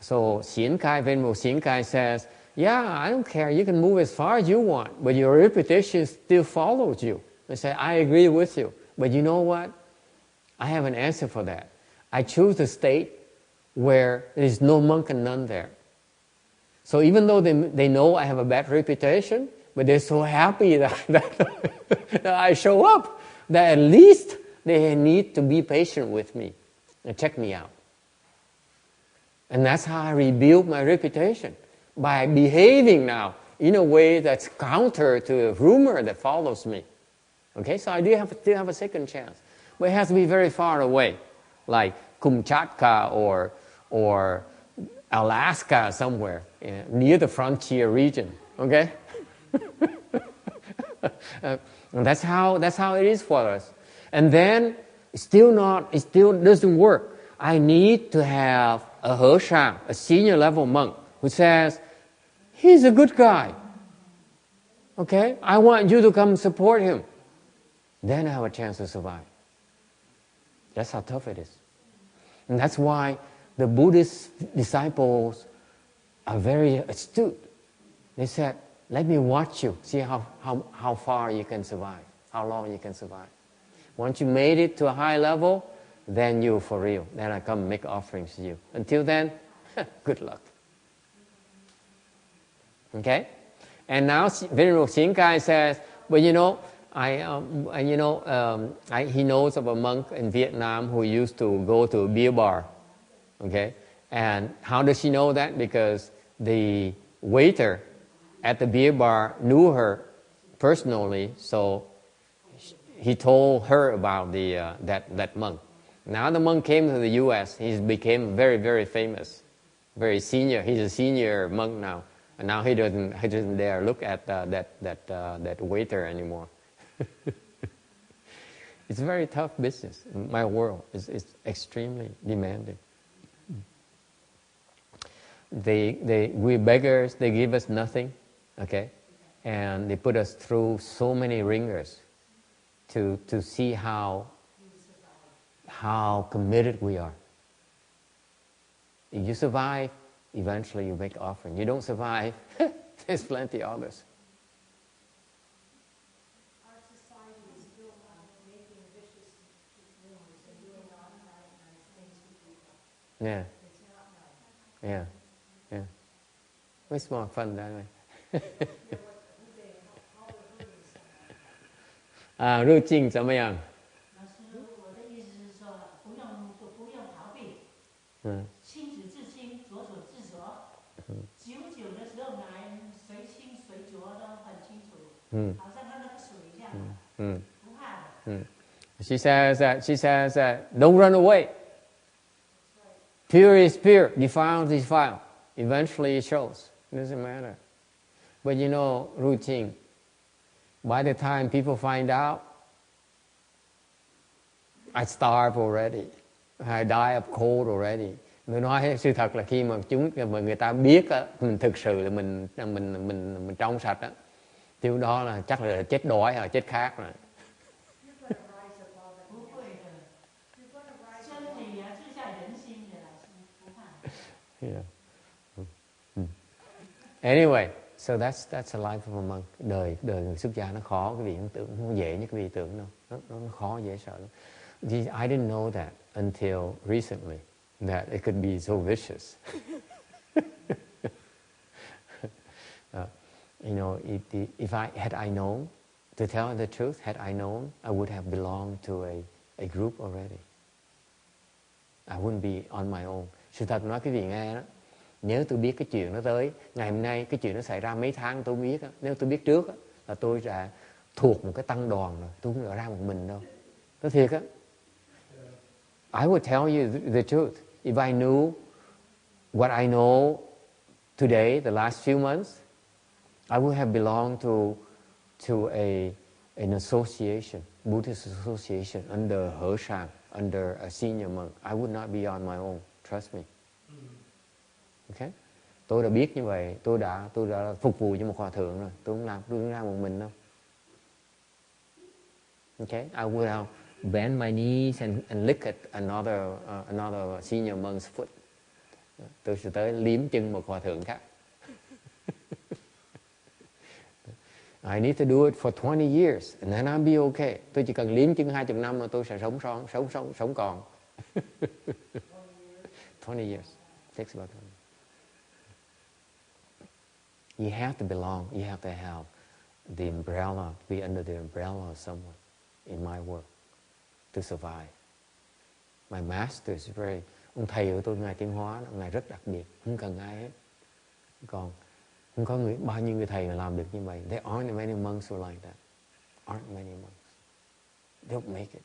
So Venerable Xian Kai says, yeah, I don't care, you can move as far as you want, but your reputation still follows you. I say, I agree with you, but you know what? I have an answer for that. I choose a state where there is no monk and nun there. So even though they know I have a bad reputation, but they're so happy that I show up, that at least they need to be patient with me and check me out. And that's how I rebuild my reputation, by behaving now in a way that's counter to the rumor that follows me. Okay, so I still have a second chance. But it has to be very far away, like Kamchatka or Alaska somewhere, near the frontier region. Okay? And that's how it is for us. And then it still doesn't work. I need to have a Hershang, a senior level monk, who says, he's a good guy. Okay? I want you to come support him. Then I have a chance to survive. That's how tough it is. And that's why the Buddhist disciples are very astute. They said, let me watch you, see how far you can survive, how long you can survive. Once you made it to a high level, then you're for real. Then I come make offerings to you. Until then, good luck. Okay? And now Venerable Xian Kai says, but you know, he knows of a monk in Vietnam who used to go to a beer bar. Okay? And how does she know that? Because the waiter at the beer bar knew her personally, so he told her about that monk. Now the monk came to the U.S. He became very, very famous, very senior. He's a senior monk now, and now he doesn't dare look at that waiter anymore. It's a very tough business. My world is extremely demanding. We're beggars. They give us nothing, okay, and they put us through so many ringers to see how committed we are. If you survive, eventually you make offering. You don't survive, there's plenty of others. Our society is built on making vicious rumors and doing non-nice things to people. Yeah. It's not nice. Yeah. It's more fun that way. 入境怎么样？老师，我的意思是说，不用逃避，亲子自清，着手自着。久的时候来，随清随浊都很清楚，好像他那个水一样，不怕的。She says that don't run away. Pure is pure, defiled is defiled. Eventually it shows. Doesn't matter. But you know, routine. By the time people find out, I starve already. I die of cold already. Tôi nói sự thật là khi mà người ta biết á, mình thực sự là mình trong sạch á, thì đó là chắc là chết đói hoặc chết khát rồi. Yeah. Anyway, so that's the life of a monk. Đời người xuất gia nó khó, cái vị tưởng không dễ như cái vị tưởng đâu. Nó khó dễ sợ lắm. I didn't know that until recently, that it could be so vicious. You know, if had I known, to tell the truth, had I known, I would have belonged to a group already. I wouldn't be on my own. Sự thật nói cái vị nghe đó, nếu tôi biết cái chuyện nó tới, ngày hôm nay cái chuyện nó xảy ra mấy tháng tôi biết đó, nếu tôi biết trước đó, là tôi đã thuộc một cái tăng đoàn rồi, tôi không ra một mình đâu. Nói thiệt á. I would tell you the truth. If I knew what I know today, the last few months, I would have belonged to an association, Buddhist association, under Hershang, under a senior monk. I would not be on my own. Trust me. Okay? Tôi đã biết như vậy, tôi đã phục vụ cho một hòa thượng rồi, tôi không ra một mình đâu. Okay? I would have bend my knees and lick at another senior monk's foot. Tôi sẽ tới liếm chân một hòa thượng khác. I need to do it for 20 years and then I'll be okay. Tôi chỉ cần liếm chân 20 năm mà tôi sẽ sống còn. 20 years. Takes about 20. You have to belong. You have to have the umbrella, be under the umbrella of someone in my work to survive. My master is very... Ông thầy của tôi, Ngài Tiến Hóa, Ngài rất đặc biệt. Không cần ai hết. Còn không có bao nhiêu người thầy làm được như vậy. There aren't many monks who are like that. Aren't many monks. They'll make it.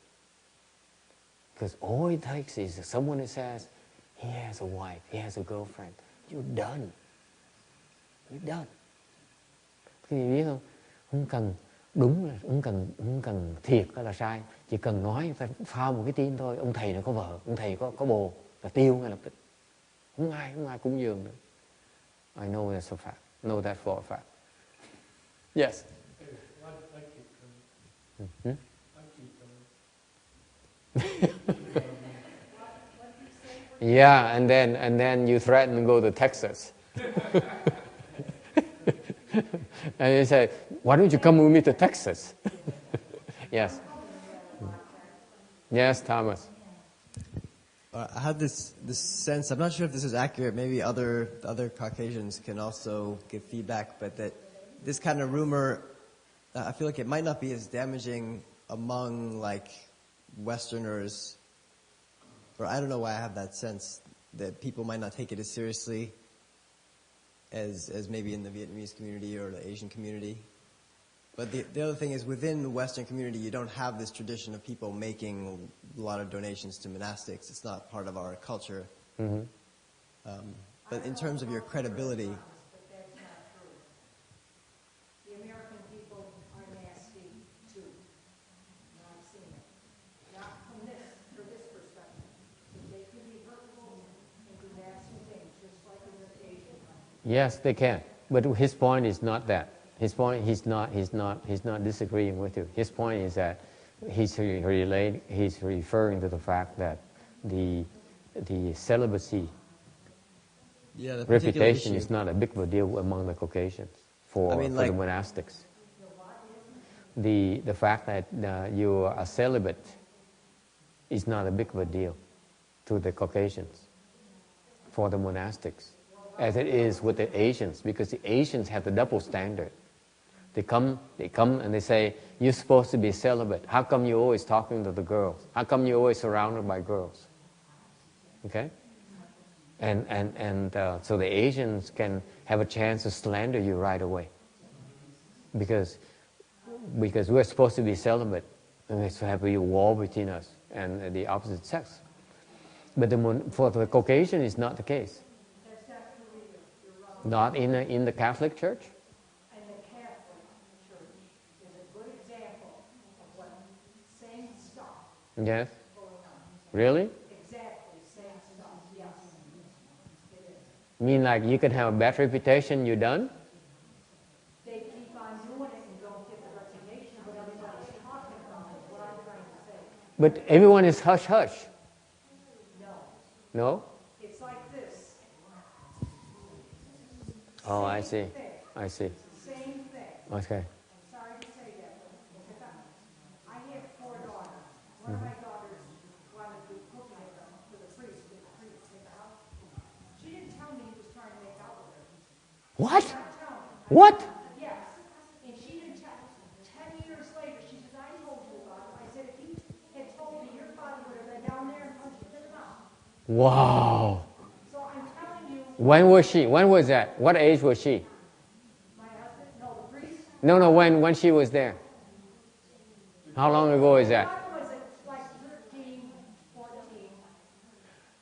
Because all it takes is someone who says, he has a wife, he has a girlfriend. You're done. You're done. Cái gì biết không? Không cần đúng là không cần thiệt hay là sai, chỉ cần nói phao một cái tin thôi. Ông thầy này có vợ, ông thầy có bồ là tiêu ngay lập tức. Không ai cúng dường nữa. I know that's a fact. Know that for a fact. Yes. Yeah, and then you threaten to go to Texas. And you say, why don't you come with me to Texas? Yes. Yes, Thomas. I had this sense, I'm not sure if this is accurate, maybe other Caucasians can also give feedback, but that this kind of rumor, I feel like it might not be as damaging among like Westerners, or I don't know why I have that sense that people might not take it as seriously as maybe in the Vietnamese community or the Asian community. But the other thing is, within the Western community, you don't have this tradition of people making a lot of donations to monastics. It's not part of our culture. Mm-hmm. But in terms of your credibility... But that's not true. The American people are nasty, too. I've seen it. Not from this perspective. They can be hurtful and do nasty things, just like in the Asian country. Yes, they can. But his point is not that. His point, he's not disagreeing with you. His point is that he's referring to the fact that the celibacy reputation is not a big of a deal among the Caucasians for the monastics. The fact that you are celibate is not a big of a deal to the Caucasians for the monastics, as it is with the Asians, because the Asians have the double standard. They come and they say, you're supposed to be celibate. How come you're always talking to the girls? How come you're always surrounded by girls? Okay? And so the Asians can have a chance to slander you right away. Because we're supposed to be celibate. And there's to have a war between us and the opposite sex. But for the Caucasian, it's not the case. Not in the Catholic Church? And the Catholic Church is a good example of what same stuff Yes. going on. Really? Exactly, same stuff, yes. It is. Mean like you can have a bad reputation, you're done? They keep on doing it and don't get the recognition, but everybody's talking about it, what I'm trying to say. But everyone is hush-hush. No, No? it's like this, Oh, I see. I see. same thing. Okay. I'm sorry to say that, but I have 4 daughters. One of my daughters wanted to do cooking for the priest, get the priest to take the house. She didn't tell me he was trying to make out with her. What? Not tell me. What? Yes, and she didn't tell. 10 years later, she says, I told you about it. I said, if you had told me, your father would have been down there and punched you in the mouth. Wow. So I'm telling you, When was she? When was that? What age was she? my husband, no, the priest. No, when she was there. How long ago is that? My was like 13, 14.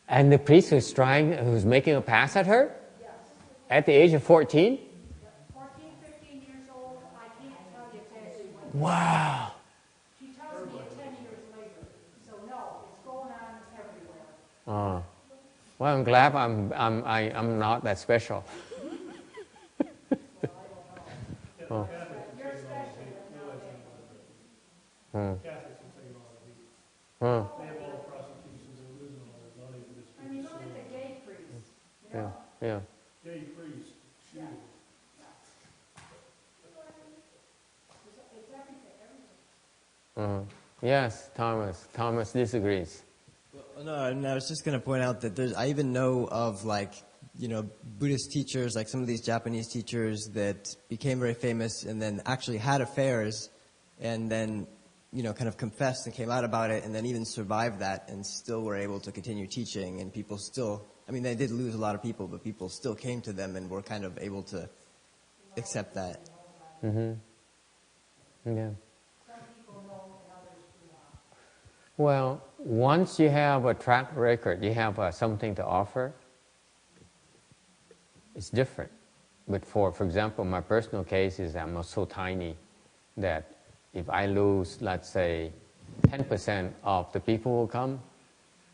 And the priest who's making a pass at her? Yes. At the age of 14? 14, 15 years old, I can't tell you exactly when. Wow. She tells me 10 years later. So no, it's going on everywhere. Oh. Well, I'm glad I'm not that special. Oh. You're special, but not me. Hmm. Catholics will take a lot of heat. Hmm. They have all the prosecutions and losing all their money for this. I mean, look at the gay priests. You Yeah. know? Yeah. Gay priest, shooting. It's everything, everything. Yes, Thomas disagrees. Well, no, and I was just going to point out that I even know of Buddhist teachers, like some of these Japanese teachers that became very famous and then actually had affairs and then, kind of confessed and came out about it and then even survived that and still were able to continue teaching, and people still, they did lose a lot of people, but people still came to them and were kind of able to accept that. Mm-hmm. Yeah. Well, once you have a track record, you have something to offer, it's different. But for example, my personal case is I'm so tiny that if I lose, let's say, 10% of the people who come,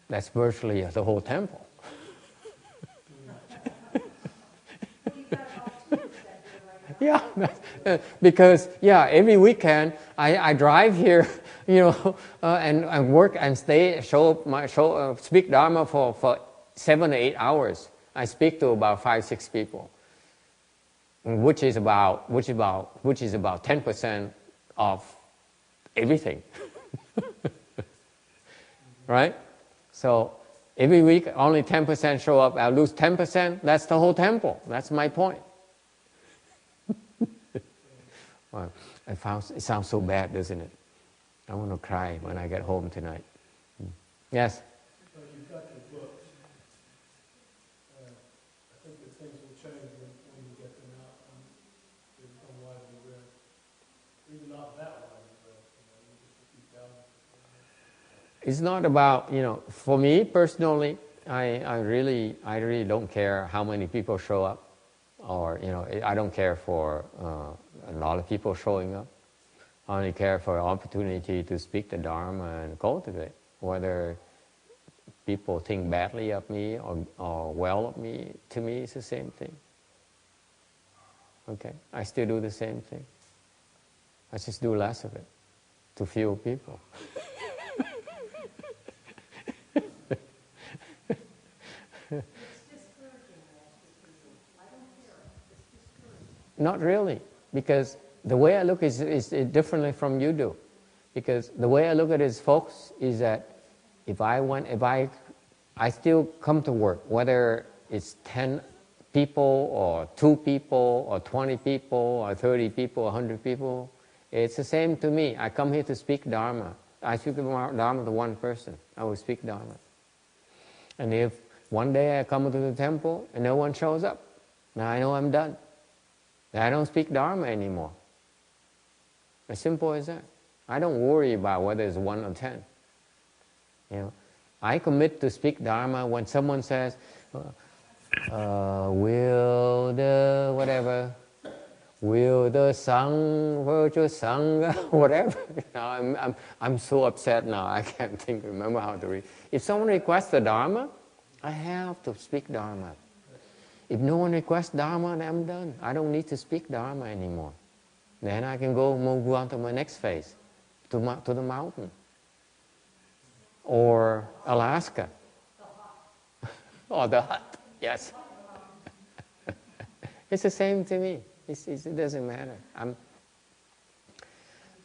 that's virtually the whole temple. Yeah, because every weekend I drive here, and work and stay, speak Dharma for 7 or 8 hours. I speak to about 5-6 people, which is about 10% of everything, right? So every week only 10% show up. I lose 10%. That's the whole temple. That's my point. Well, it sounds so bad, doesn't it? I want to cry when I get home tonight. Yes? You've got your books. I think that things will change when you get them out and they become widely read. Even not that widely read, just a few thousand. It's not about, for me personally, I really don't care how many people show up, or, I don't care for a lot of people showing up. I only care for an opportunity to speak the Dharma and cultivate. Whether people think badly of me or well of me, to me it's the same thing. Okay? I still do the same thing. I just do less of it to few people. Not really, because the way I look is differently from you do. Because the way I look at it, folks, is that if I still come to work, whether it's 10 people or 2 people or 20 people or 30 people or 100 people, it's the same to me. I come here to speak Dharma. I speak Dharma to one person. I will speak Dharma. And if one day I come to the temple and no one shows up, now I know I'm done. I don't speak Dharma anymore. As simple as that. I don't worry about whether it's 1 or 10. I commit to speak Dharma when someone says, will the whatever, will the Sang, virtual Sangha, whatever. Now I'm so upset now. I can't remember how to read. If someone requests the Dharma, I have to speak Dharma. If no one requests Dharma, then I'm done. I don't need to speak Dharma anymore. Then I can move on to my next phase, to the mountain, or Alaska, or the hut. Yes, it's the same to me. It doesn't matter.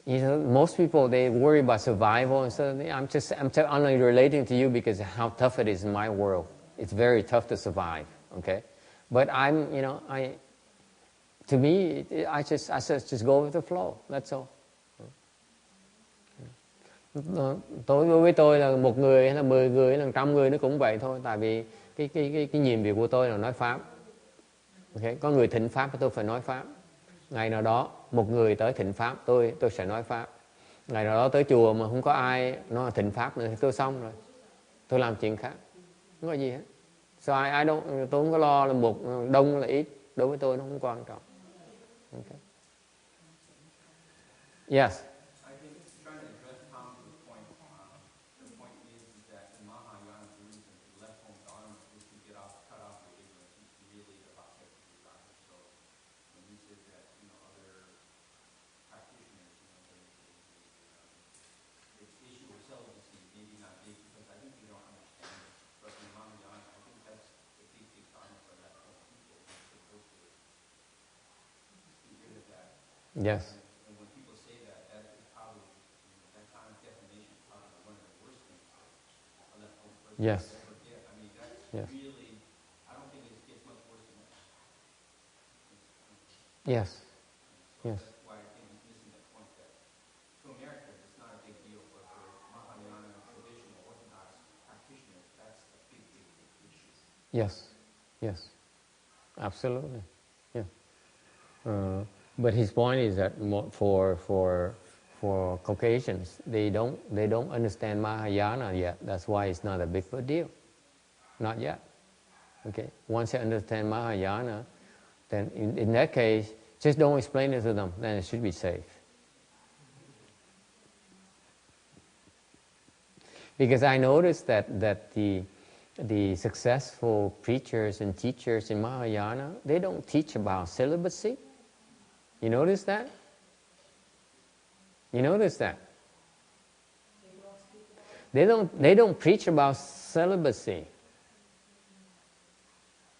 Most people, they worry about survival, and so I'm only relating to you because of how tough it is in my world. It's very tough to survive. Okay. But to me, I just go with the flow. That's all. Đối với tôi là 1 người hay là 10 người hay là 100 người nó cũng vậy thôi. Tại vì cái nhiệm vụ của tôi là nói pháp. Okay. Có người thịnh pháp tôi phải nói pháp. Ngày nào đó 1 người tới thịnh pháp tôi sẽ nói pháp. Ngày nào đó tới chùa mà không có ai nói thịnh pháp nữa thì tôi xong rồi. Tôi làm chuyện khác. Không có gì hết. So tôi không có lo là một đông là ít, đối với tôi nó không quan trọng. Okay. Yes. I think trying to address Tom to the point. The point is that in Mahayana Buddhism, the left home dharma is to cut off your ignorance. It's really about taking desire. So when you said that, other practitioners, the issue of celibacy maybe not big because I think you don't understand it. But in Mahayana, I think that's the big dharma for left home people. You're supposed to get rid of that. Yes. And when people say that, that is probably, that kind of definition is probably one of the worst things for a left home person. Yes. Forget. I mean, that's Yes. really, I don't think it gets much worse than that. Yes. So Yes. that's why I think he's missing that point that to Americans it's not a big deal, but for Mahayana traditional Orthodox practitioners, that's a big issue. Yes. Yes. Absolutely. Yeah. But his point is that for Caucasians, they don't understand Mahayana yet. That's why it's not a big deal. Not yet. Okay. Once they understand Mahayana, then in that case, just don't explain it to them. Then it should be safe. Because I noticed that the successful preachers and teachers in Mahayana, they don't teach about celibacy. You notice that? You notice that? They don't preach about celibacy.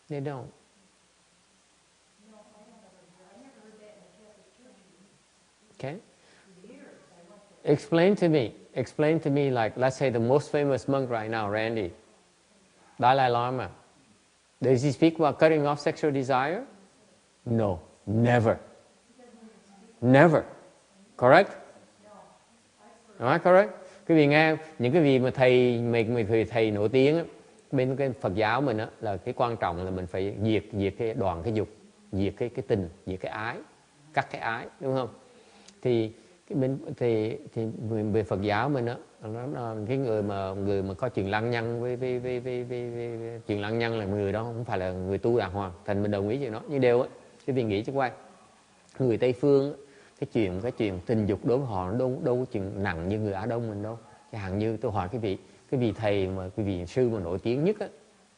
They don't. Okay? Explain to me like, let's say the most famous monk right now, Randy, Dalai Lama. Does he speak about cutting off sexual desire? No, never. Never. Correct? Am I correct? Quý vị nghe, những cái vị mà thầy nổi tiếng á, bên cái Phật giáo mình á, là cái quan trọng là mình phải diệt cái đoàn cái dục, diệt cái tình, diệt cái ái, cắt cái ái, đúng không? Thì về Phật giáo mình á, cái người mà có chuyện lăng nhăng với chuyện lăng nhăng là người đó không phải là người tu đàng hoàng. Thành mình đồng ý chuyện đó. Nhưng đều á, cái vị nghĩ chứ quay, người Tây phương á, cái chuyện tình dục đối với họ nó đâu có chuyện nặng như người Á Đông mình đâu. Chẳng hạn như tôi hỏi cái vị thầy mà cái vị sư mà nổi tiếng nhất á,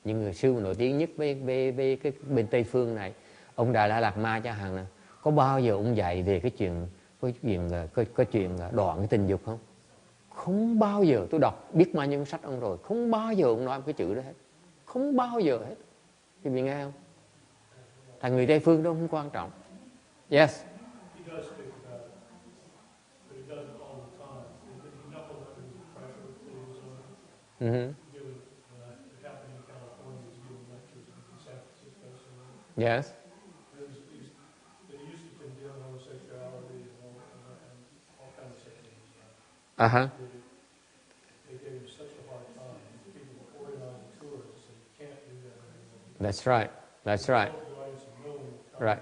những người sư mà nổi tiếng nhất với cái bên Tây phương này, ông Đà La Lạt Ma chẳng hạn, có bao giờ ông dạy về cái chuyện đoạn cái tình dục không? Không bao giờ. Tôi đọc biết bao nhiêu sách ông rồi, không bao giờ ông nói một cái chữ đó hết, không bao giờ hết. Quý vị nghe không? Thành người Tây phương đó không quan trọng. Yes. He does speak about it, but he doesn't all the time. He knuckles under the pressure to his Mm-hmm. it happened in California. He's giving lectures in San Francisco. So Yes. he used to condemn homosexuality and all kinds of such things. Uh-huh. They gave him such a hard time. People were organizing tours to say you can't do that anymore. That's right. That's right. Right. Right.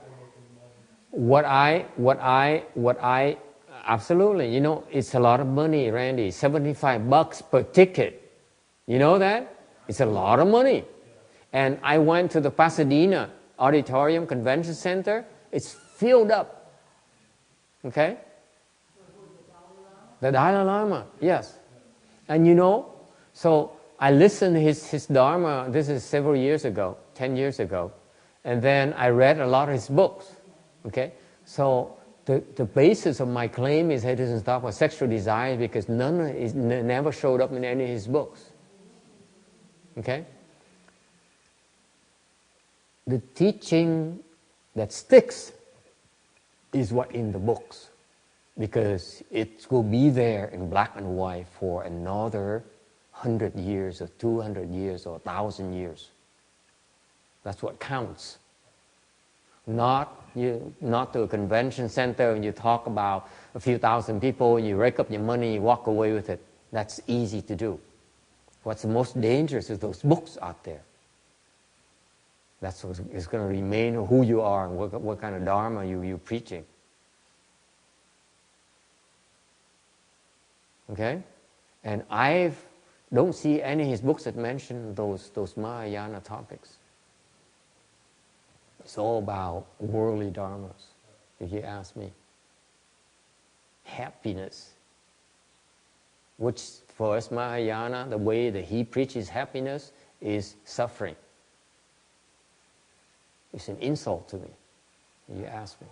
What I absolutely, it's a lot of money, Randy. $75 per ticket. You know that? It's a lot of money. And I went to the Pasadena Auditorium Convention Center. It's filled up. Okay? The Dalai Lama, yes. And you know, so I listened to his Dharma, this is several years ago, 10 years ago. And then I read a lot of his books. Okay? So the basis of my claim is that it doesn't stop with sexual desire because never showed up in any of his books. Okay? The teaching that sticks is what in the books, because it will be there in black and white for another 100 years or 200 years or 1,000 years. That's what counts. Not to a convention center and you talk about a few thousand people, you rake up your money, you walk away with it. That's easy to do. What's the most dangerous is those books out there. That's what is going to remain who you are and what kind of Dharma you're preaching. Okay? And I don't see any of his books that mention those Mahayana topics. It's all about worldly dharmas, if you ask me. Happiness. Which for us Mahayana, the way that he preaches happiness is suffering. It's an insult to me, if you ask me.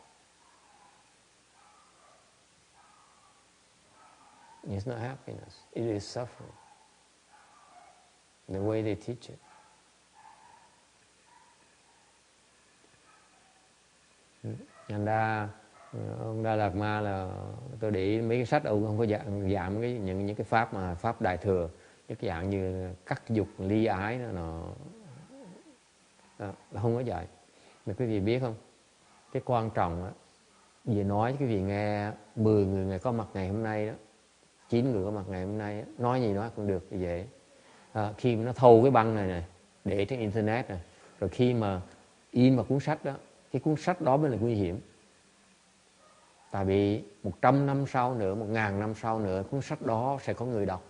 It's not happiness, it is suffering. The way they teach it. Thành ra ông Đà Lạt Ma là tôi để ý mấy cái sách ông không có giảm những cái pháp mà pháp đại thừa, những cái dạng như cắt dục ly ái nó không có dạy. Mà quý vị biết không, cái quan trọng á, vì nói quý vị nghe 10 người ngày có mặt ngày hôm nay đó, 9 người có mặt ngày hôm nay đó, nói gì nói cũng được như vậy. Khi mà nó thâu cái băng này để trên internet này, rồi khi mà in vào cuốn sách đó, cái cuốn sách đó mới là nguy hiểm. Tại vì 100 năm sau nữa, 1000 năm sau nữa, cuốn sách đó sẽ có người đọc.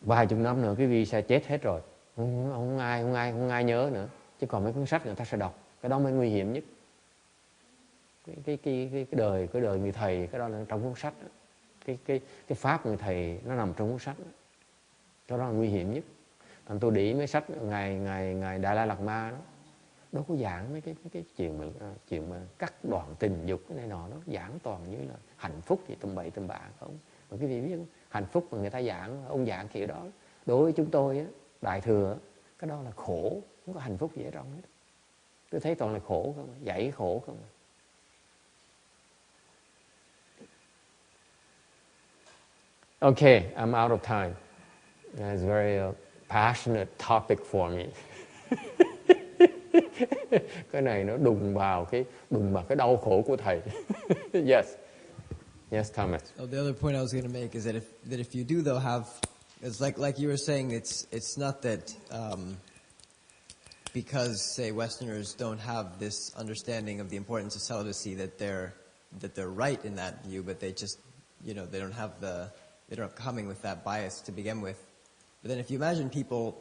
Vài chục năm nữa quý vị sẽ chết hết rồi, không ai nhớ nữa. Chứ còn mấy cuốn sách người ta sẽ đọc, cái đó mới nguy hiểm nhất. Cái đời người thầy, cái đó là trong cuốn sách đó. Cái pháp người thầy nó nằm trong cuốn sách đó. Cái đó là nguy hiểm nhất. Thành tôi để ý mấy sách ngày Đại La Lạt Ma đó, đâu có giảng mấy cái chuyện mà cắt đoạn tình dục cái này nọ, nó giảng toàn như là hạnh phúc gì tầm bậy tầm bạ không. Mà quý vị biết không, hạnh phúc mà người ta giảng, ông giảng kiểu đó, đối với chúng tôi á, đại thừa, cái đó là khổ, không có hạnh phúc gì ở trong hết. Tôi thấy toàn là khổ không, dạy khổ không. Okay, I'm out of time. It's a very passionate topic for me. Cái này nó đụng vào cái đau khổ của thầy. Yes, Thomas. Oh, the other point I was going to make is that if you do though have, it's like you were saying, it's not that because say Westerners don't have this understanding of the importance of celibacy that they're right in that view, but they just they don't coming with that bias to begin with. But then if you imagine people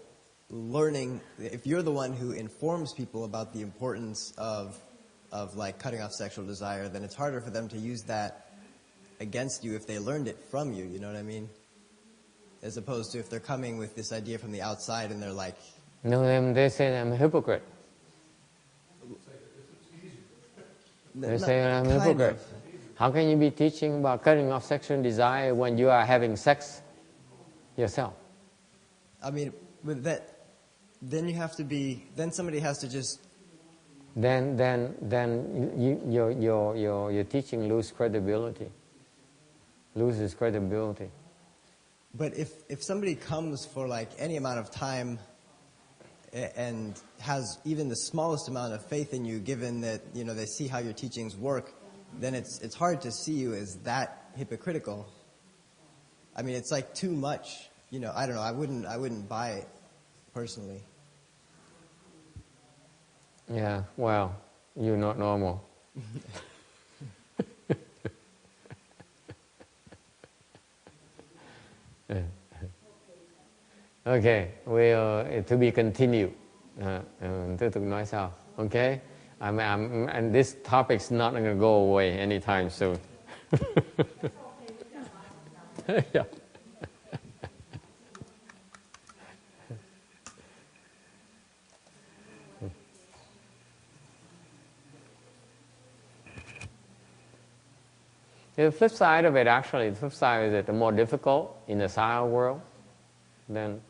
learning, if you're the one who informs people about the importance of like cutting off sexual desire, then it's harder for them to use that against you if they learned it from you, you know what I mean? As opposed to if they're coming with this idea from the outside and they're like... No, they say I'm a hypocrite. They say I'm a hypocrite. How can you be teaching about cutting off sexual desire when you are having sex yourself? I mean, with that, then you have to be. Then somebody has to just. Then your teaching loses credibility. But if somebody comes for like any amount of time and has even the smallest amount of faith in you, given that they see how your teachings work, then it's hard to see you as that hypocritical. I mean, it's like too much. I don't know. I wouldn't buy it personally. Yeah. Well, you're not normal. Okay, we'll to be continued. Tiếp tục nói sau. Okay, and this topic's not going to go away anytime soon. Yeah. The flip side of it, actually, the flip side is that the more difficult in the Saya world, then